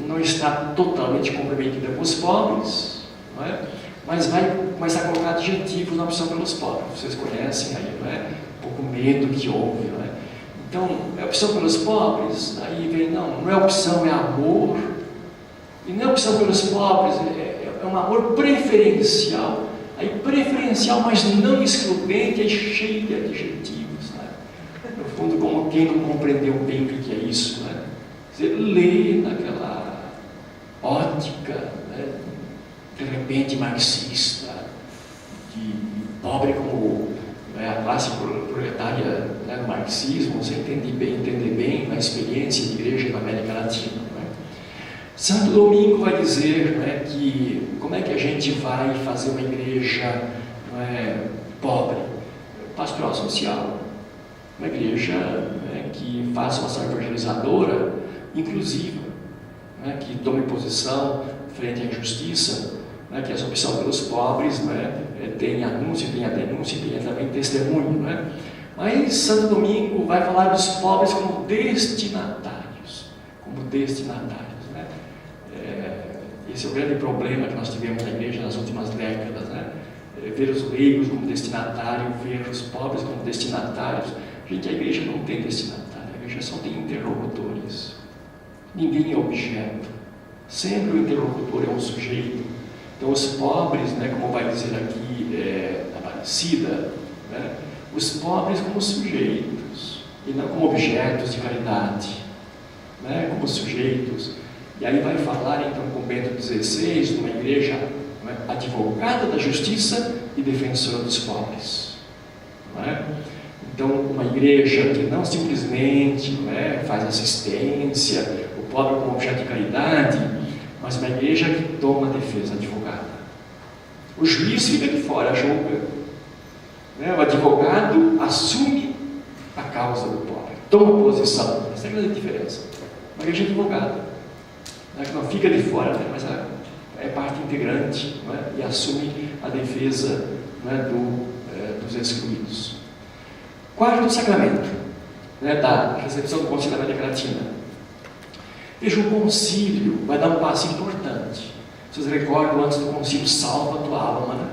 não está totalmente comprometida com os pobres, mas vai começar a colocar adjetivos na opção pelos pobres. Vocês conhecem aí, um pouco medo que houve. Então, é opção pelos pobres, aí vem, não é opção, é amor. E não é opção pelos pobres, é é um amor preferencial, aí preferencial, mas não excludente, é cheio de adjetivos, né? No fundo, como quem não compreendeu bem o que é isso, né? Você lê naquela ótica, né, de repente marxista, de pobre como, né, a classe proletária, né, do marxismo, você entender bem a experiência de igreja na América Latina. Né? Santo Domingo vai dizer, né, que como é que a gente vai fazer uma igreja, né, pobre, pastoral social, uma igreja, né, que faça uma ação evangelizadora inclusiva, né, que tome posição frente à injustiça, né, que essa opção pelos pobres, né, tem anúncio, tem a denúncia, tem também testemunho, né? Mas Santo Domingo vai falar dos pobres como destinatários, né? Esse é o grande problema que nós tivemos na igreja nas últimas décadas, né? Ver os leigos como destinatário, ver os pobres como destinatários. Gente, a igreja não tem destinatário, a igreja só tem interlocutores. Ninguém é objeto. Sempre o interlocutor é um sujeito. Então, os pobres, né, como vai dizer aqui Aparecida, né, os pobres como sujeitos, e não como objetos de caridade, né, como sujeitos. E aí vai falar, então, com Bento XVI, de uma igreja, né, advogada da justiça e defensora dos pobres. Né? Então, uma igreja que não simplesmente, né, faz assistência, o pobre como objeto de caridade, mas uma igreja que toma defesa advogada. O juiz fica de fora, julga. Né? O advogado assume a causa do pobre, toma posição. Essa é a grande diferença. Uma igreja advogada, né, que não fica de fora, né, mas é parte integrante, né, e assume a defesa, né, dos excluídos. Quarto sacramento, né, da recepção do Concílio da América Latina. Veja, o concílio vai dar um passo importante. Vocês recordam antes do concílio, salva a tua alma, né?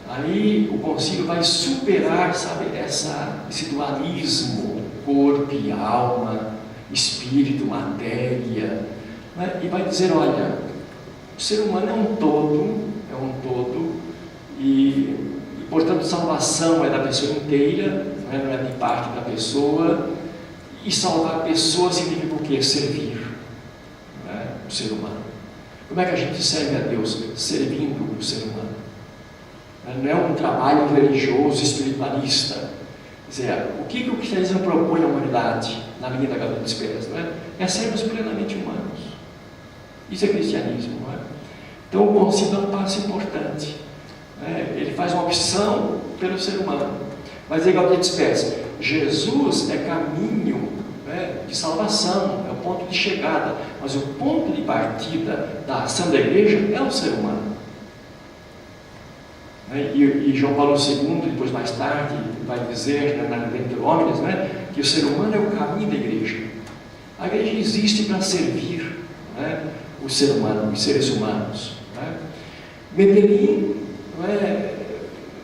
Aí o concílio vai superar, sabe, esse dualismo, corpo e alma, espírito, matéria, né? E vai dizer, olha, o ser humano é um todo, e portanto salvação é da pessoa inteira, não é de parte da pessoa. E salvar a pessoa significa o quê? Servir, né, o ser humano. Como é que a gente serve a Deus? Servindo o ser humano. Não é um trabalho religioso, espiritualista. Quer dizer, o que o cristianismo propõe à humanidade, na linha da Gabriel dos Pés? É sermos plenamente humanos. Isso é cristianismo, não é? Então o concílio é um passo importante. Né? Ele faz uma opção pelo ser humano. Mas aí Gabriel dos Pés, Jesus é caminho, né, de salvação, é o ponto de chegada, mas o ponto de partida da ação da igreja é o ser humano. Né? E João Paulo II, depois mais tarde, vai dizer, né, na Redemptor Hominis, né, que o ser humano é o caminho da igreja. A igreja existe para servir, né, o ser humano, os seres humanos. Né? Medellín, né,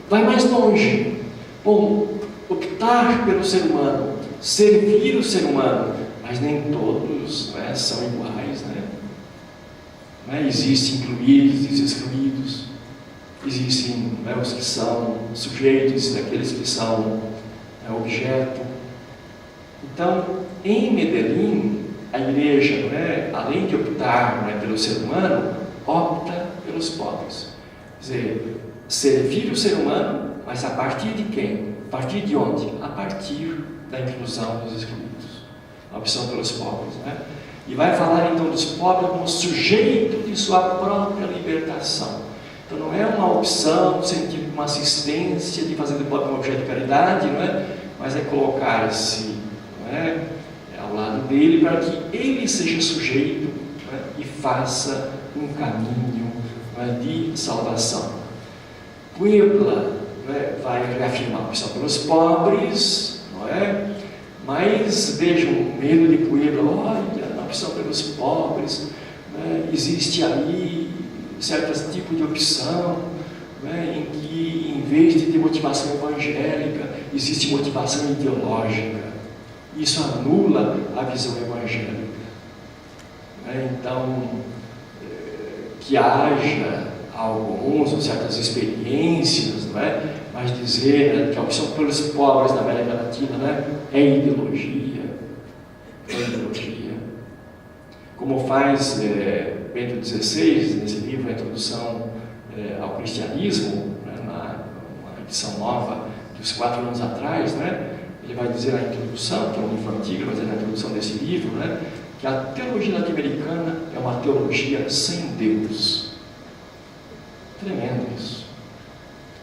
vai mais longe. Bom, optar pelo ser humano, servir o ser humano, mas nem todos, né, são iguais, né? Existem incluídos e excluídos, existem, né, os que são sujeitos e aqueles que são, né, objeto. Então, em Medellín, a igreja, né, além de optar, né, pelo ser humano, opta pelos pobres. Quer dizer, servir o ser humano, mas a partir de quem? A partir de onde? A partir da inclusão dos excluídos. A opção pelos pobres, né? E vai falar então dos pobres como sujeito de sua própria libertação. Então não é uma opção no sentido de uma assistência, de fazer do pobre um objeto de caridade, não é? Mas é colocar-se, não é, ao lado dele para que ele seja sujeito, não é, e faça um caminho, não é, de salvação. Puebla, não é, vai reafirmar a opção pelos pobres, não é? Mas vejam o medo de Puebla, olha, na opção pelos pobres, né, existe ali certos tipos de opção, né, em que, em vez de ter motivação evangélica, existe motivação ideológica. Isso anula a visão evangélica. Né? Então, que haja alguns ou certas experiências, não é? Mas dizer, né, que a opção pelos pobres na América Latina, né, é ideologia. É ideologia. Como faz Bento XVI, nesse livro, A Introdução ao Cristianismo, né, uma edição nova dos 4 anos atrás, né, ele vai dizer na introdução, que é um livro antigo, vai dizer na introdução desse livro, né, que a teologia latino-americana é uma teologia sem Deus. Tremendo isso.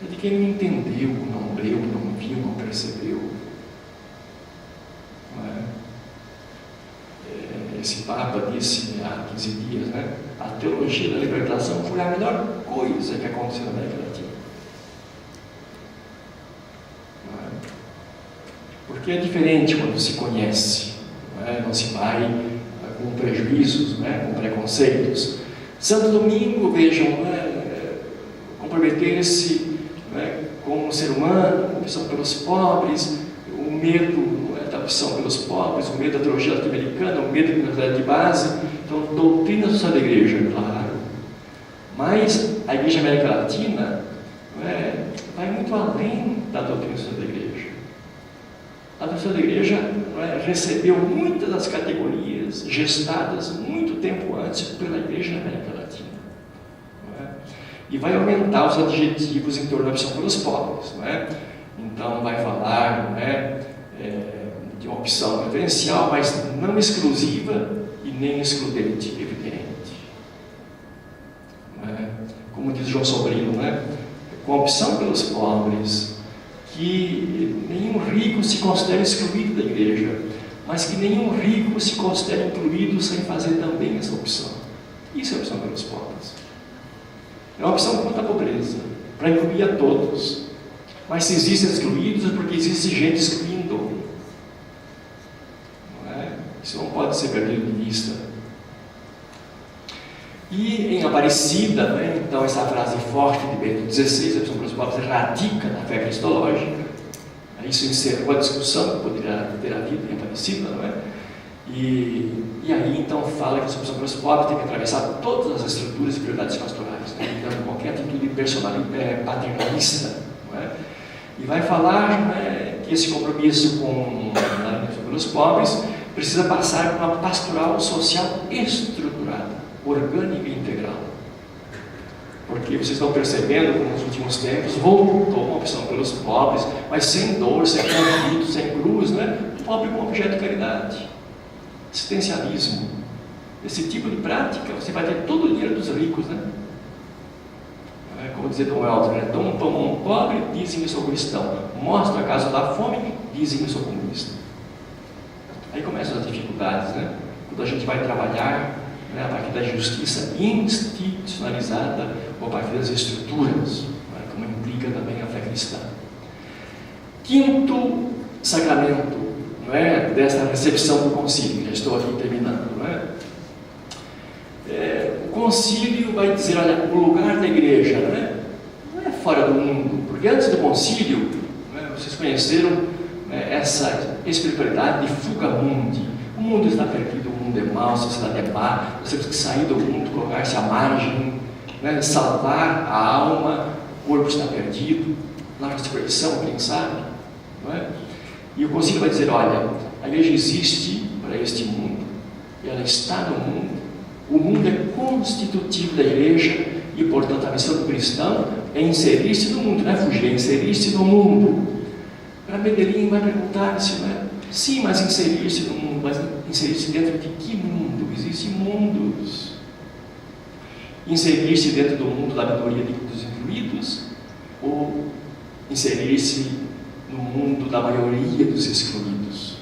É de quem não entendeu, não leu, não viu, não percebeu. Não é? Esse Papa disse há 15 dias, né? A teologia da libertação foi a melhor coisa que aconteceu na América Latina. Não é? Porque é diferente quando se conhece, não é? Não se vai com prejuízos, não é? Com preconceitos. Santo Domingo, vejam, não é? Comprometer-se, né, como um ser humano, a opção pelos pobres, o medo, né, da opção pelos pobres, o medo da teologia latino-americana, o medo da universidade de base. Então, doutrina social da igreja, claro. Mas a igreja América Latina, né, vai muito além da doutrina social da igreja. A doutrina da igreja, né, recebeu muitas das categorias gestadas muito tempo antes pela igreja na América Latina. E vai aumentar os adjetivos em torno da opção pelos pobres, não é? Então vai falar, não é, de uma opção preferencial, mas não exclusiva e nem excludente, evidente. Não é? Como diz João Sobrino, não é? Com a opção pelos pobres, que nenhum rico se considera excluído da igreja, mas que nenhum rico se considera incluído sem fazer também essa opção. Isso é a opção pelos pobres. É uma opção contra a pobreza, para incluir a todos. Mas se existem excluídos, é porque existe gente excluindo. Não é? Isso não pode ser perdido de vista. E em Aparecida, né, então essa frase forte de Bento XVI, a opção pelos pobres, radica na fé cristológica. Isso encerrou a discussão que poderia ter havido em Aparecida, não é? E aí então fala que a opção pelos pobres tem que atravessar todas as estruturas e prioridades pastorais, né? Então, qualquer atitude paternalista, não é? E vai falar, né, que esse compromisso com a opção pelos pobres precisa passar por uma pastoral social estruturada, orgânica e integral. Porque vocês estão percebendo que nos últimos tempos voltou uma opção pelos pobres, mas sem dor, sem conflito, sem cruz, né? O pobre como objeto de caridade. Assistencialismo. Esse tipo de prática, você vai ter todo o dinheiro dos ricos, né? Como dizia Dom Helder, né? Dom um pão a um pobre, dizem que sou cristão. Mostra a casa da fome, dizem que sou comunista. Aí começam as dificuldades, né? Quando a gente vai trabalhar, né, a partir da justiça institucionalizada ou a partir das estruturas, né, como implica também a fé cristã. Quinto sacramento, não é, desta recepção do concílio, já estou aqui terminando, não é? O concílio vai dizer, olha, o lugar da igreja, não é fora do mundo, porque antes do concílio, né, vocês conheceram, né, essa espiritualidade de fuga mundi. O mundo está perdido, o mundo é mau, a sociedade é má, nós temos que sair do mundo, colocar-se à margem, né, salvar a alma, o corpo está perdido, na ressurreição, quem sabe, não é? E o concílio vai dizer, olha, a igreja existe para este mundo, ela está no mundo, o mundo é constitutivo da igreja e, portanto, a missão do cristão é inserir-se no mundo, não é fugir, é inserir-se no mundo. Para Medellín vai perguntar-se, não é? Sim, mas inserir-se no mundo, mas inserir-se dentro de que mundo? Existem mundos. Inserir-se dentro do mundo da minoria dos incluídos ou inserir-se no mundo da maioria dos excluídos?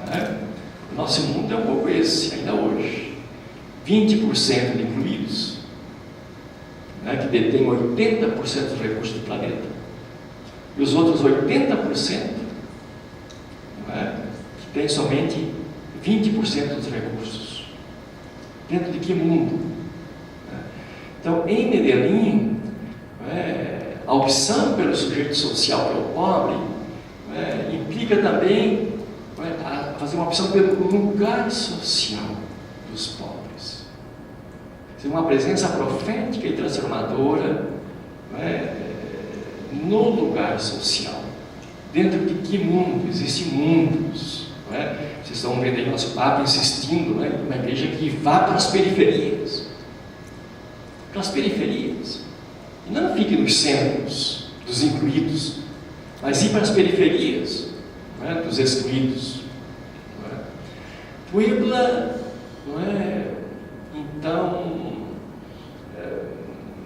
Não é? O nosso mundo é um pouco esse, ainda hoje. 20% de incluídos, né, que detêm 80% dos recursos do planeta, e os outros 80%, não é, que têm somente 20% dos recursos. Dentro de que mundo? Então, em Medellín, a opção pelo sujeito social, pelo pobre, implica também fazer uma opção pelo lugar social dos pobres. uma presença profética e transformadora, né, no lugar social. Dentro de que mundo? Existem mundos. Né? Vocês estão vendo aí nosso Papa insistindo, né, uma igreja que vá para as periferias. Para as periferias. E não fique nos centros dos incluídos, mas ir para as periferias, né, dos excluídos. Não é? Puebla, não é, então,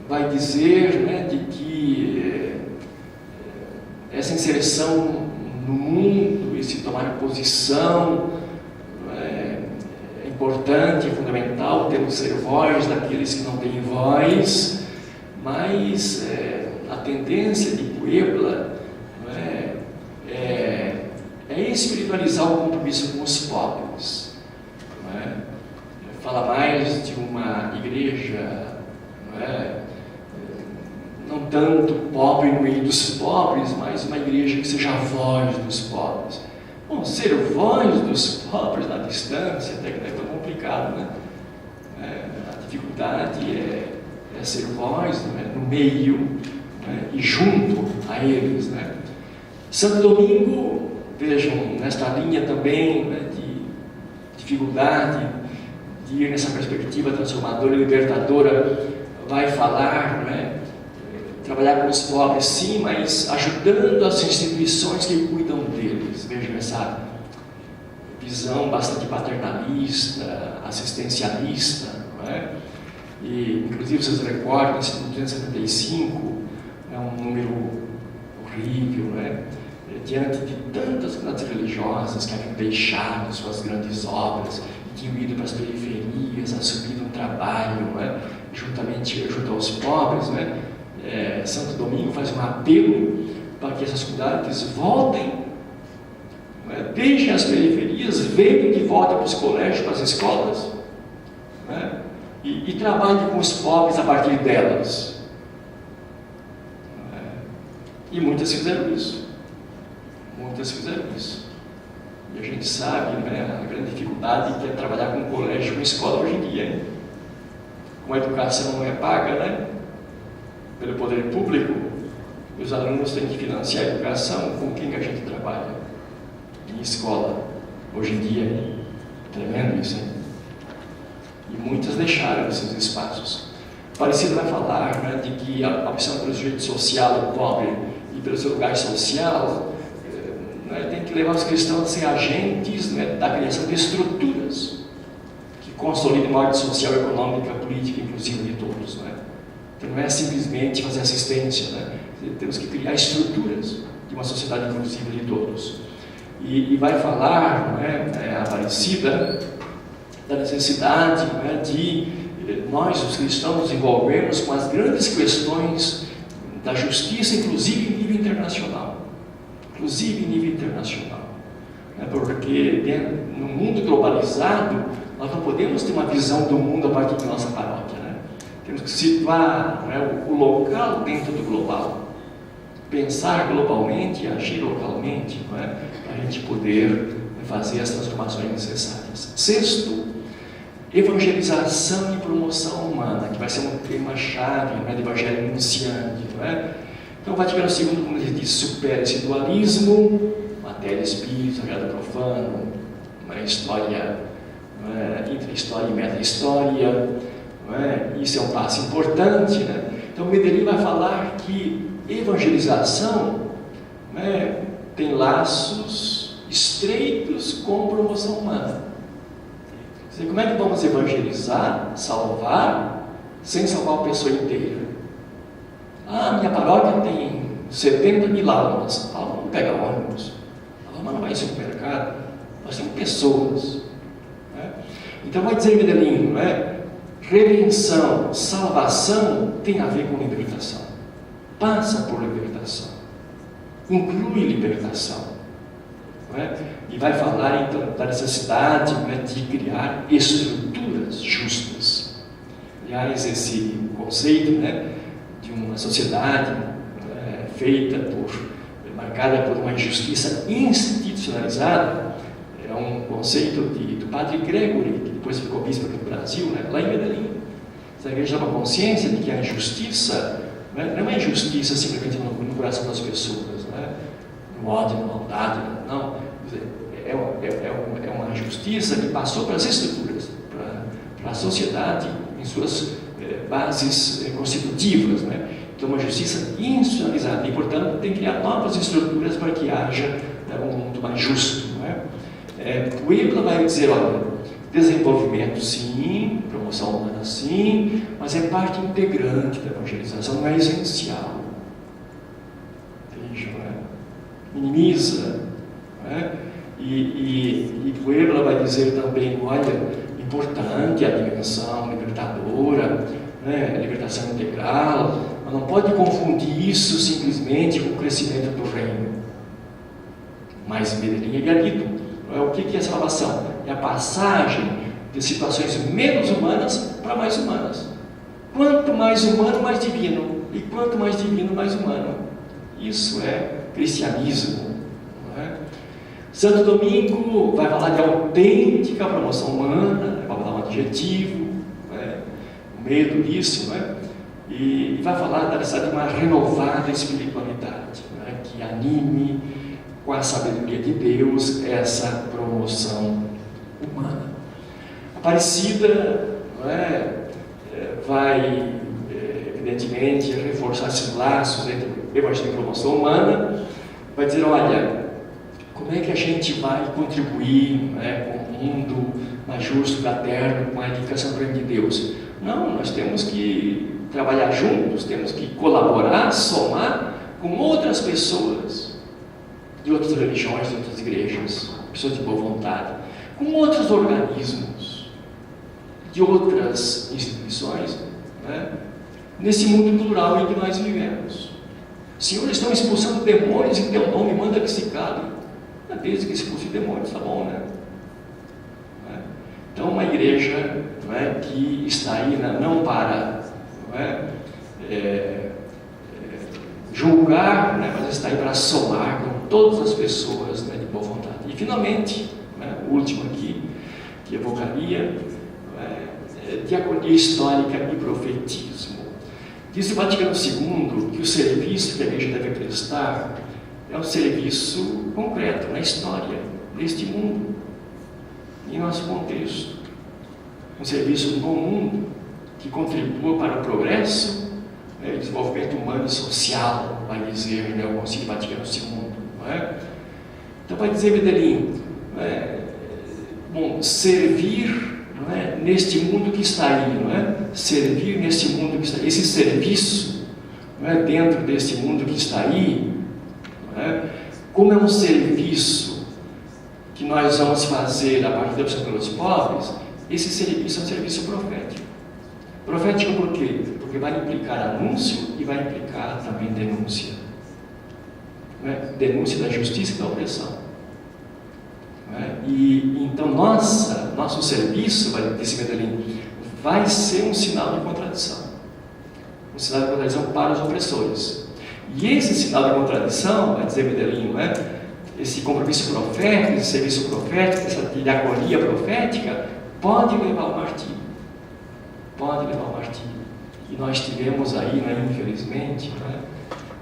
vai dizer, né, de que essa inserção no mundo, esse tomar posição, é importante, é fundamental, temos que ser voz daqueles que não têm voz, mas a tendência de Puebla é espiritualizar o compromisso com os pobres. Não é? Fala mais de uma igreja, não tanto pobre no meio dos pobres, mas uma igreja que seja a voz dos pobres. Bom, ser voz dos pobres na distância até que é tão complicado, né? A dificuldade é ser voz, né, no meio, né, e junto a eles, né? Santo Domingo, vejam, nesta linha também, né, de dificuldade de ir nessa perspectiva transformadora e libertadora, vai falar, né, trabalhar com os pobres, sim, mas ajudando as instituições que cuidam deles. Vejam essa visão bastante paternalista, assistencialista, não é? E, inclusive, vocês recordam, esse 275 é um número horrível, não é? Diante de tantas grandes religiosas que haviam deixado suas grandes obras, e tinham ido para as periferias, assumido um trabalho, não é? Junto aos pobres, não é? Santo Domingo faz um apelo para que essas comunidades voltem, não é? Deixem as periferias, venham de volta para os colégios, para as escolas, não é? E trabalhem com os pobres a partir delas. Não é? E muitas fizeram isso. Muitas fizeram isso. E a gente sabe, né, a grande dificuldade que é trabalhar com colégio, com escola hoje em dia, hein? Como a educação não é paga, né, pelo poder público, e os alunos têm que financiar a educação, com quem que a gente trabalha? Em escola, hoje em dia. Tremendo isso, hein? E muitas deixaram esses espaços. Parecido vai falar, né, de que a opção pelo sujeito social do pobre e pelo seu lugar social, né, tem que levar os cristãos a ser agentes, né, da criação de estruturas que consolidem a ordem social, econômica, política, inclusive de todos. Né? Então não é simplesmente fazer assistência, né? Temos que criar estruturas de uma sociedade inclusiva de todos. E vai falar, não é, Aparecida, da necessidade, não é, de nós, os cristãos, nos envolvermos com as grandes questões da justiça, inclusive em nível internacional. Inclusive em nível internacional. Né? Porque no mundo globalizado, nós não podemos ter uma visão do mundo a partir da nossa paróquia. Né? Temos que situar, né, o local dentro do global. Pensar globalmente e agir localmente, não é? Para a gente poder fazer as transformações necessárias. Sexto, evangelização e promoção humana, que vai ser um tema-chave, né, do Evangelho Anunciante. Não é? Então, o Vaticano II, como ele diz, supera esse dualismo, matéria, espírito, sagrado, profano, uma história, intra-história e meta-história. Isso é um passo importante. Né? Então, Medellín vai falar que evangelização, né, tem laços estreitos com promoção humana. Quer dizer, como é que vamos evangelizar, salvar, sem salvar a pessoa inteira? Minha paróquia tem 70 mil almas. A alma não pega ônibus, a alma não vai em supermercado, nós temos pessoas. Né? Então vai dizer Medellín, não é? Redenção, salvação tem a ver com libertação. Passa por libertação, inclui libertação. Não é? E vai falar então da necessidade, não é, de criar estruturas justas. Aliás, esse conceito, né, de uma sociedade marcada por uma injustiça institucionalizada, é um conceito do padre Gregory, que depois ficou bispo aqui no Brasil, né, lá em Medellín. Se a igreja toma consciência de que a injustiça não é uma injustiça simplesmente no coração das pessoas, no ódio, na maldade, não. É uma injustiça que passou para as estruturas, para a sociedade em suas bases constitutivas, que é uma justiça institucionalizada e, portanto, tem que criar novas estruturas para que haja um mundo mais justo. Puebla vai dizer, olha, desenvolvimento sim, promoção humana sim, mas é parte integrante da evangelização, não é essencial. Entende? Minimiza. E Puebla vai dizer também, olha, importante a dimensão libertadora, libertação integral, mas não pode confundir isso simplesmente com o crescimento do reino. Mas Medellín havia dito, o que é salvação? É a passagem de situações menos humanas para mais humanas. Quanto mais humano, mais divino. E quanto mais divino, mais humano. Isso é cristianismo. Santo Domingo vai falar de autêntica promoção humana, vai falar um adjetivo, no meio do isso, e vai falar da necessidade de uma renovada espiritualidade, que anime com a sabedoria de Deus essa promoção humana. Aparecida vai, evidentemente, reforçar esses laços entre o evangelho e a promoção humana, vai dizer, olha, como é que a gente vai contribuir com um mundo mais justo, fraterno, com a edificação do reino de Deus? Não, nós temos que trabalhar juntos, temos que colaborar, somar com outras pessoas de outras religiões, de outras igrejas, pessoas de boa vontade, com outros organismos, de outras instituições, nesse mundo plural em que nós vivemos. Senhores, estão expulsando demônios em teu nome, manda que se calem. Desde que expulse demônios, tá bom, Então, uma igreja que está aí não para julgar, mas está aí para somar com todas as pessoas de boa vontade. E, finalmente, o último aqui, que evocaria diaconia histórica e profetismo. Diz o Vaticano II que o serviço que a igreja deve prestar é um serviço concreto na história, neste mundo, em nosso contexto. Um serviço no mundo que contribua para o progresso e desenvolvimento humano e social, vai dizer o Concílio Vaticano II. Então, vai dizer Medellín, servir neste mundo que está aí, servir neste mundo que está aí, esse serviço dentro deste mundo que está aí, como é um serviço que nós vamos fazer a partir da opção pelos pobres, esse serviço é um serviço profético. Profético por quê? Porque vai implicar anúncio e vai implicar também denúncia. Denúncia da justiça e da opressão. E então nosso serviço, vai dizer Medellín, vai ser um sinal de contradição. Um sinal de contradição para os opressores. E esse sinal de contradição, vai dizer Medellín, esse compromisso profético, esse serviço profético, essa diaconia profética, pode levar ao martírio. Pode levar ao martírio. E nós tivemos aí, infelizmente,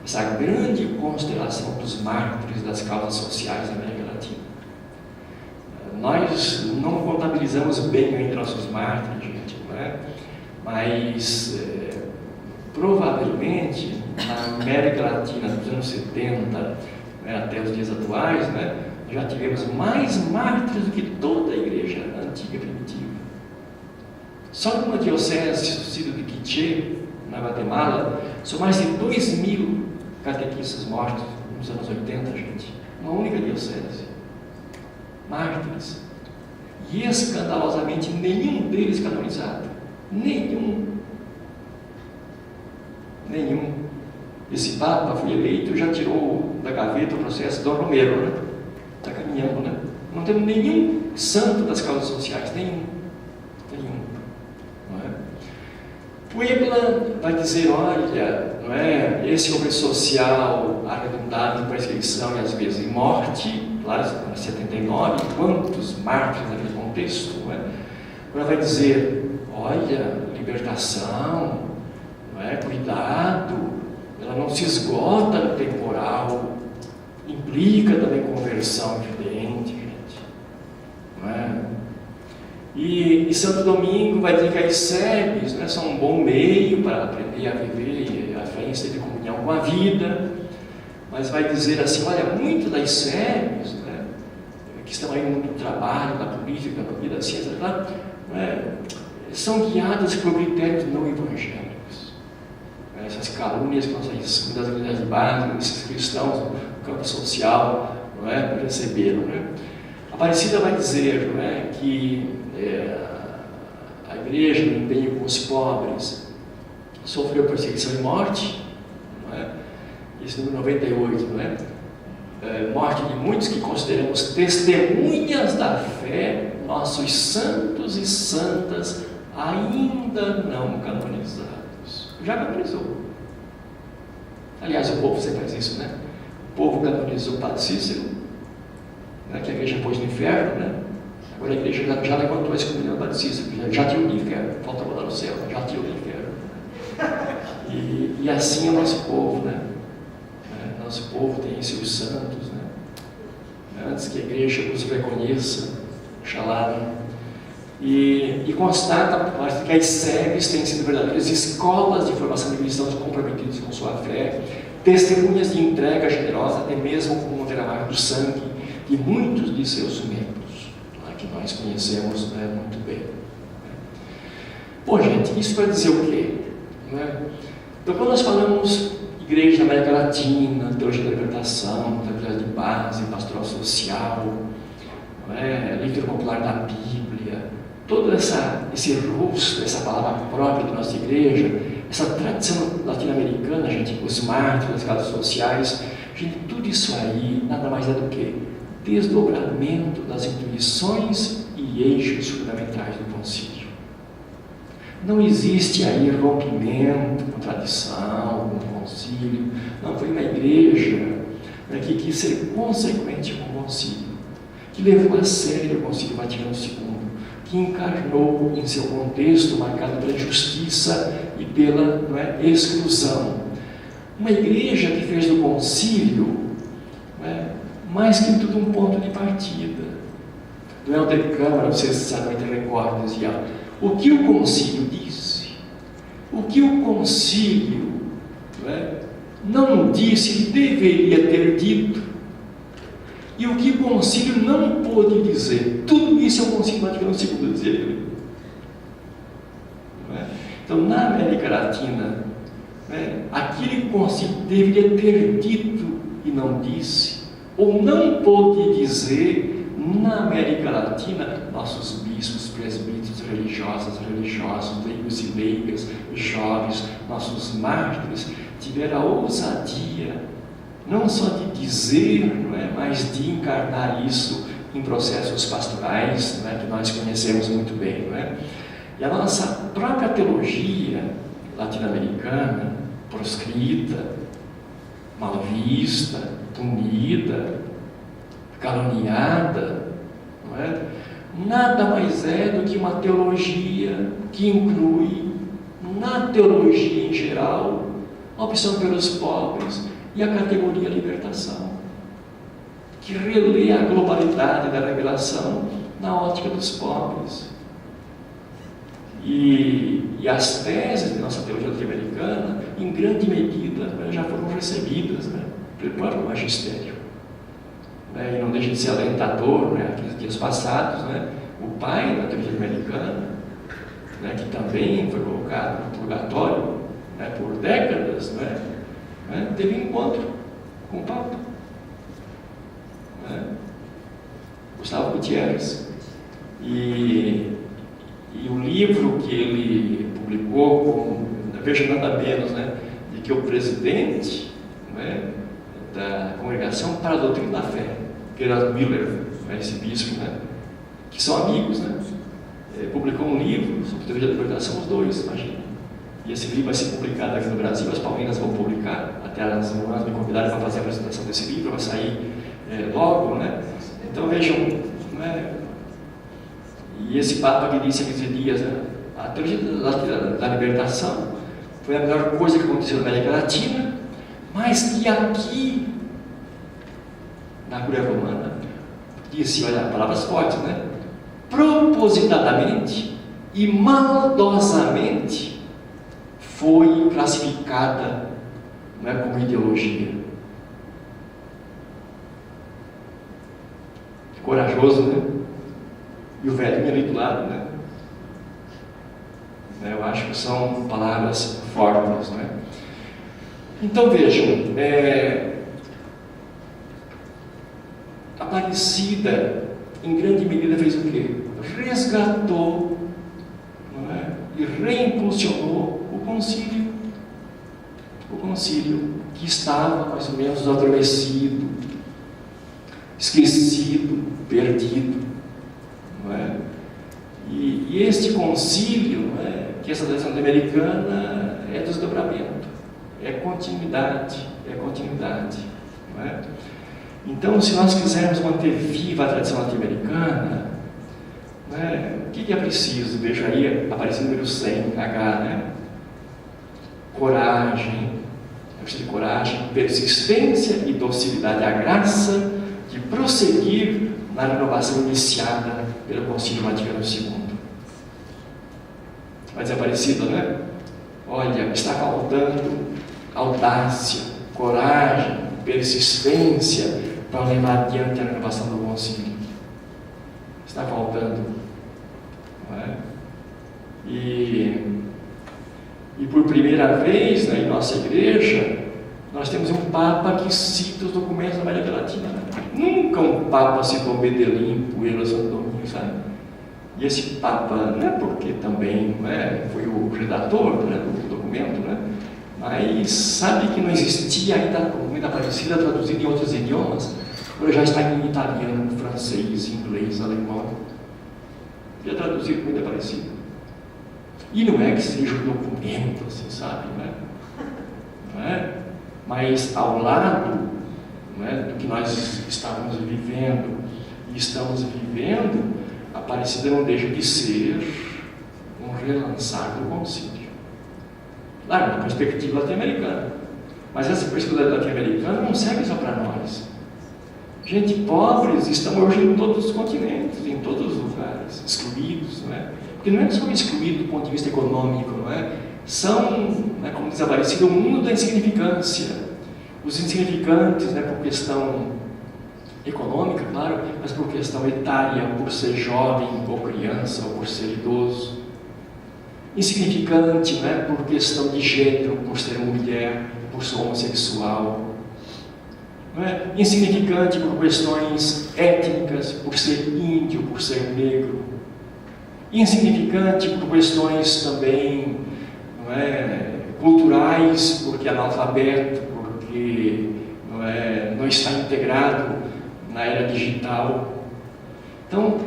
essa grande constelação dos mártires das causas sociais da América Latina. Nós não contabilizamos bem ainda nossos mártires, gente, mas provavelmente na América Latina dos anos 70 até os dias atuais, já tivemos mais mártires do que toda a igreja antiga primitiva. Só numa diocese, sucedido de Quiché, na Guatemala, são mais de 2.000 catequistas mortos nos anos 80, gente. Uma única diocese. Mártires. E escandalosamente nenhum deles canonizado. Nenhum. Esse Papa foi eleito, já tirou da gaveta o processo Dom Romero, Está caminhando, Não temos nenhum santo das causas sociais, nenhum. Não é? Puebla vai dizer, olha, esse homem social arredondado em perseguição e às vezes em morte, lá em 79, quantos mártires naquele contexto, Agora vai dizer, olha, libertação, não é? Cuidado, ela não se esgota no temporal, implica também conversão evidente, gente. Não é? E Santo Domingo vai dizer que as SEBs, né, são um bom meio para aprender a viver a fé em estreita comunhão com a vida, mas vai dizer assim, olha, muito das SEBs, né, que estão aí no mundo do trabalho, da política, da vida, da ciência, são guiadas por critérios não evangélicos. Essas calúnias que das igrejas de base, esses cristãos no campo social, não é, receberam. Né? A Aparecida vai dizer, não é, que a igreja, no empenho com os pobres, sofreu perseguição e morte, não é? Isso no 98, não é? Morte de muitos que consideramos testemunhas da fé, nossos santos e santas ainda não canonizados. Já canonizou. Aliás, o povo sempre faz isso, né? O povo canonizou o Padre Cícero, né, que a igreja pôs no inferno, né? Agora a igreja já levantou a excomunhão do Padre Cícero, já tirou do inferno, falta botar no céu, já tirou do inferno. E assim é o nosso povo, né? Nosso povo tem seus santos, né? Antes que a igreja os reconheça, Xalá, e constata que as SEBs têm sido verdadeiras escolas de formação de cristãos comprometidos com sua fé, testemunhas de entrega generosa, até mesmo com o derramar do sangue de muitos de seus membros, que nós conhecemos, né, muito bem. Bom, gente, isso vai dizer o quê? Então, quando nós falamos igreja da América Latina, teologia da libertação, teologia de base, pastoral social, leitura popular da Bíblia, todo esse rosto, essa palavra própria da nossa igreja, essa tradição latino-americana, gente, os mártires, as casas sociais, gente, tudo isso aí nada mais é do que desdobramento das intuições e eixos fundamentais do concílio. Não existe aí rompimento com tradição, com concílio. Não, foi uma igreja, né, que quis ser consequente com o concílio, que levou a sério o concílio Vaticano II, que encarnou em seu contexto marcado pela justiça e pela exclusão. Uma igreja que fez do concílio, mais que tudo, um ponto de partida. Do Helder Câmara, vocês certamente recordam, dizia: o que o concílio disse, o que o concílio não disse e deveria ter dito, e o que o concílio não pôde dizer, tudo isso é o concílio Vaticano II dizer. Então, na América Latina, aquilo que o concílio deveria ter dito e não disse, ou não pôde dizer, na América Latina, nossos bispos, presbíteros, religiosos, leigos e leigas, jovens, nossos mártires, tiveram a ousadia, não só de dizer, mas de encarnar isso em processos pastorais, que nós conhecemos muito bem. E a nossa própria teologia latino-americana, proscrita, mal vista, punida, caluniada, nada mais é do que uma teologia que inclui, na teologia em geral, a opção pelos pobres e a categoria libertação, que relê a globalidade da revelação na ótica dos pobres. E as teses da nossa teologia latino-americana, em grande medida, já foram recebidas pelo próprio magistério. E não deixa de ser alentador, aqueles dias passados, o pai da teologia americana, que também foi colocado no purgatório por décadas, teve um encontro com o Papa, Gustavo Gutierrez, e o livro que ele publicou, veja nada menos, de que o presidente da Congregação para a Doutrina da Fé, Gerard Miller, esse bispo, que são amigos, publicou um livro sobre teologia da libertação, os dois, imagina. E esse livro vai ser publicado aqui no Brasil, as Paulinas vão publicar, até as irmãs me convidaram para fazer a apresentação desse livro, vai sair logo, Então vejam, e esse Papa que disse há 15 dias, A teologia da libertação foi a melhor coisa que aconteceu na América Latina, mas que aqui, na Curia Romana, disse, olha, palavras fortes, né? Propositadamente e maldosamente foi classificada, não é, como ideologia. Corajoso, né? E o velhinho ali do lado, né? Eu acho que são palavras fortes, não é? Então vejam, a Aparecida, em grande medida, fez o quê? Resgatou, não é? E reimpulsionou o concílio que estava mais ou menos adormecido, esquecido, perdido, não é? E este concílio, não é? Que essa tradição americana é desdobramento, é continuidade, não é? Então, se nós quisermos manter viva a tradição norte-americana, né, o que é preciso? Veja aí, aparecendo o número 100, H, né? Coragem, é preciso de coragem, persistência e docilidade à graça de prosseguir na renovação iniciada pelo Concílio Vaticano II. Vai desaparecido, né? Olha, está faltando audácia, coragem, persistência para levar adiante a renovação do concílio. Está faltando, não é? E por primeira vez, né, em nossa igreja, nós temos um Papa que cita os documentos da América Latina. Nunca um Papa citou Medellín, Puebla, Santo Domingo, sabe? E esse Papa, não é porque também, não é, foi o redator, né, do documento, né? Mas sabe que não existia ainda a documento Aparecida traduzido em outros idiomas? Agora já está em italiano, francês, inglês, alemão. Já traduzido o documento Aparecida. E não é que seja um documento, assim, sabe? Não é? Mas ao lado, não é, do que nós estávamos vivendo e estamos vivendo, a Aparecida não deixa de ser um relançar do concílio. Claro, na perspectiva latino-americana. Mas essa perspectiva latino-americana não serve só para nós. Gente pobres estão hoje em todos os continentes, em todos os lugares, excluídos, não é? Porque não é só excluído do ponto de vista econômico, não é? São, né, como diz a Aparecida, o mundo da insignificância. Os insignificantes, né, por questão econômica, claro, mas por questão etária, por ser jovem ou criança, ou por ser idoso. Insignificante, né, por questão de gênero, por ser mulher, por ser homossexual. Não é? Insignificante por questões étnicas, por ser índio, por ser negro. Insignificante por questões também, não é, culturais, porque é analfabeto, porque não está integrado na era digital. Então,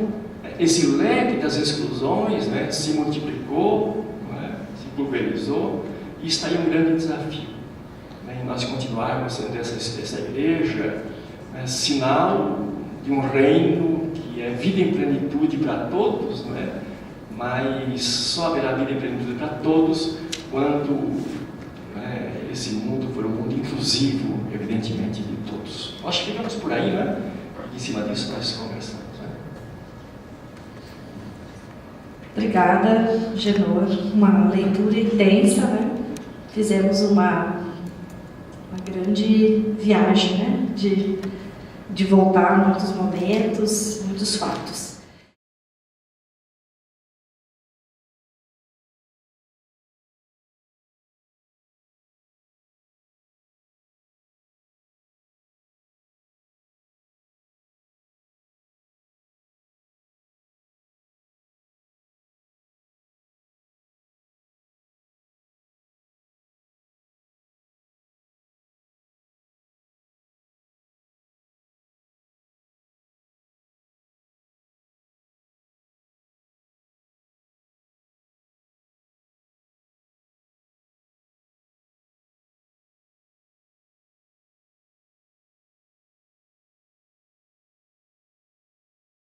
esse leque das exclusões, né, se multiplicou, se pulverizou, e está aí um grande desafio. Né, e nós continuarmos sendo essa igreja, né, sinal de um reino que é vida em plenitude para todos, não é? Mas só haverá vida em plenitude para todos quando, né, esse mundo for um mundo inclusivo, evidentemente, de todos. Acho que ficamos por aí, né? E em cima disso nós conversamos. Né? Obrigada, Genor. Uma leitura intensa, né? Fizemos uma grande viagem, né? De voltar a muitos momentos, muitos fatos.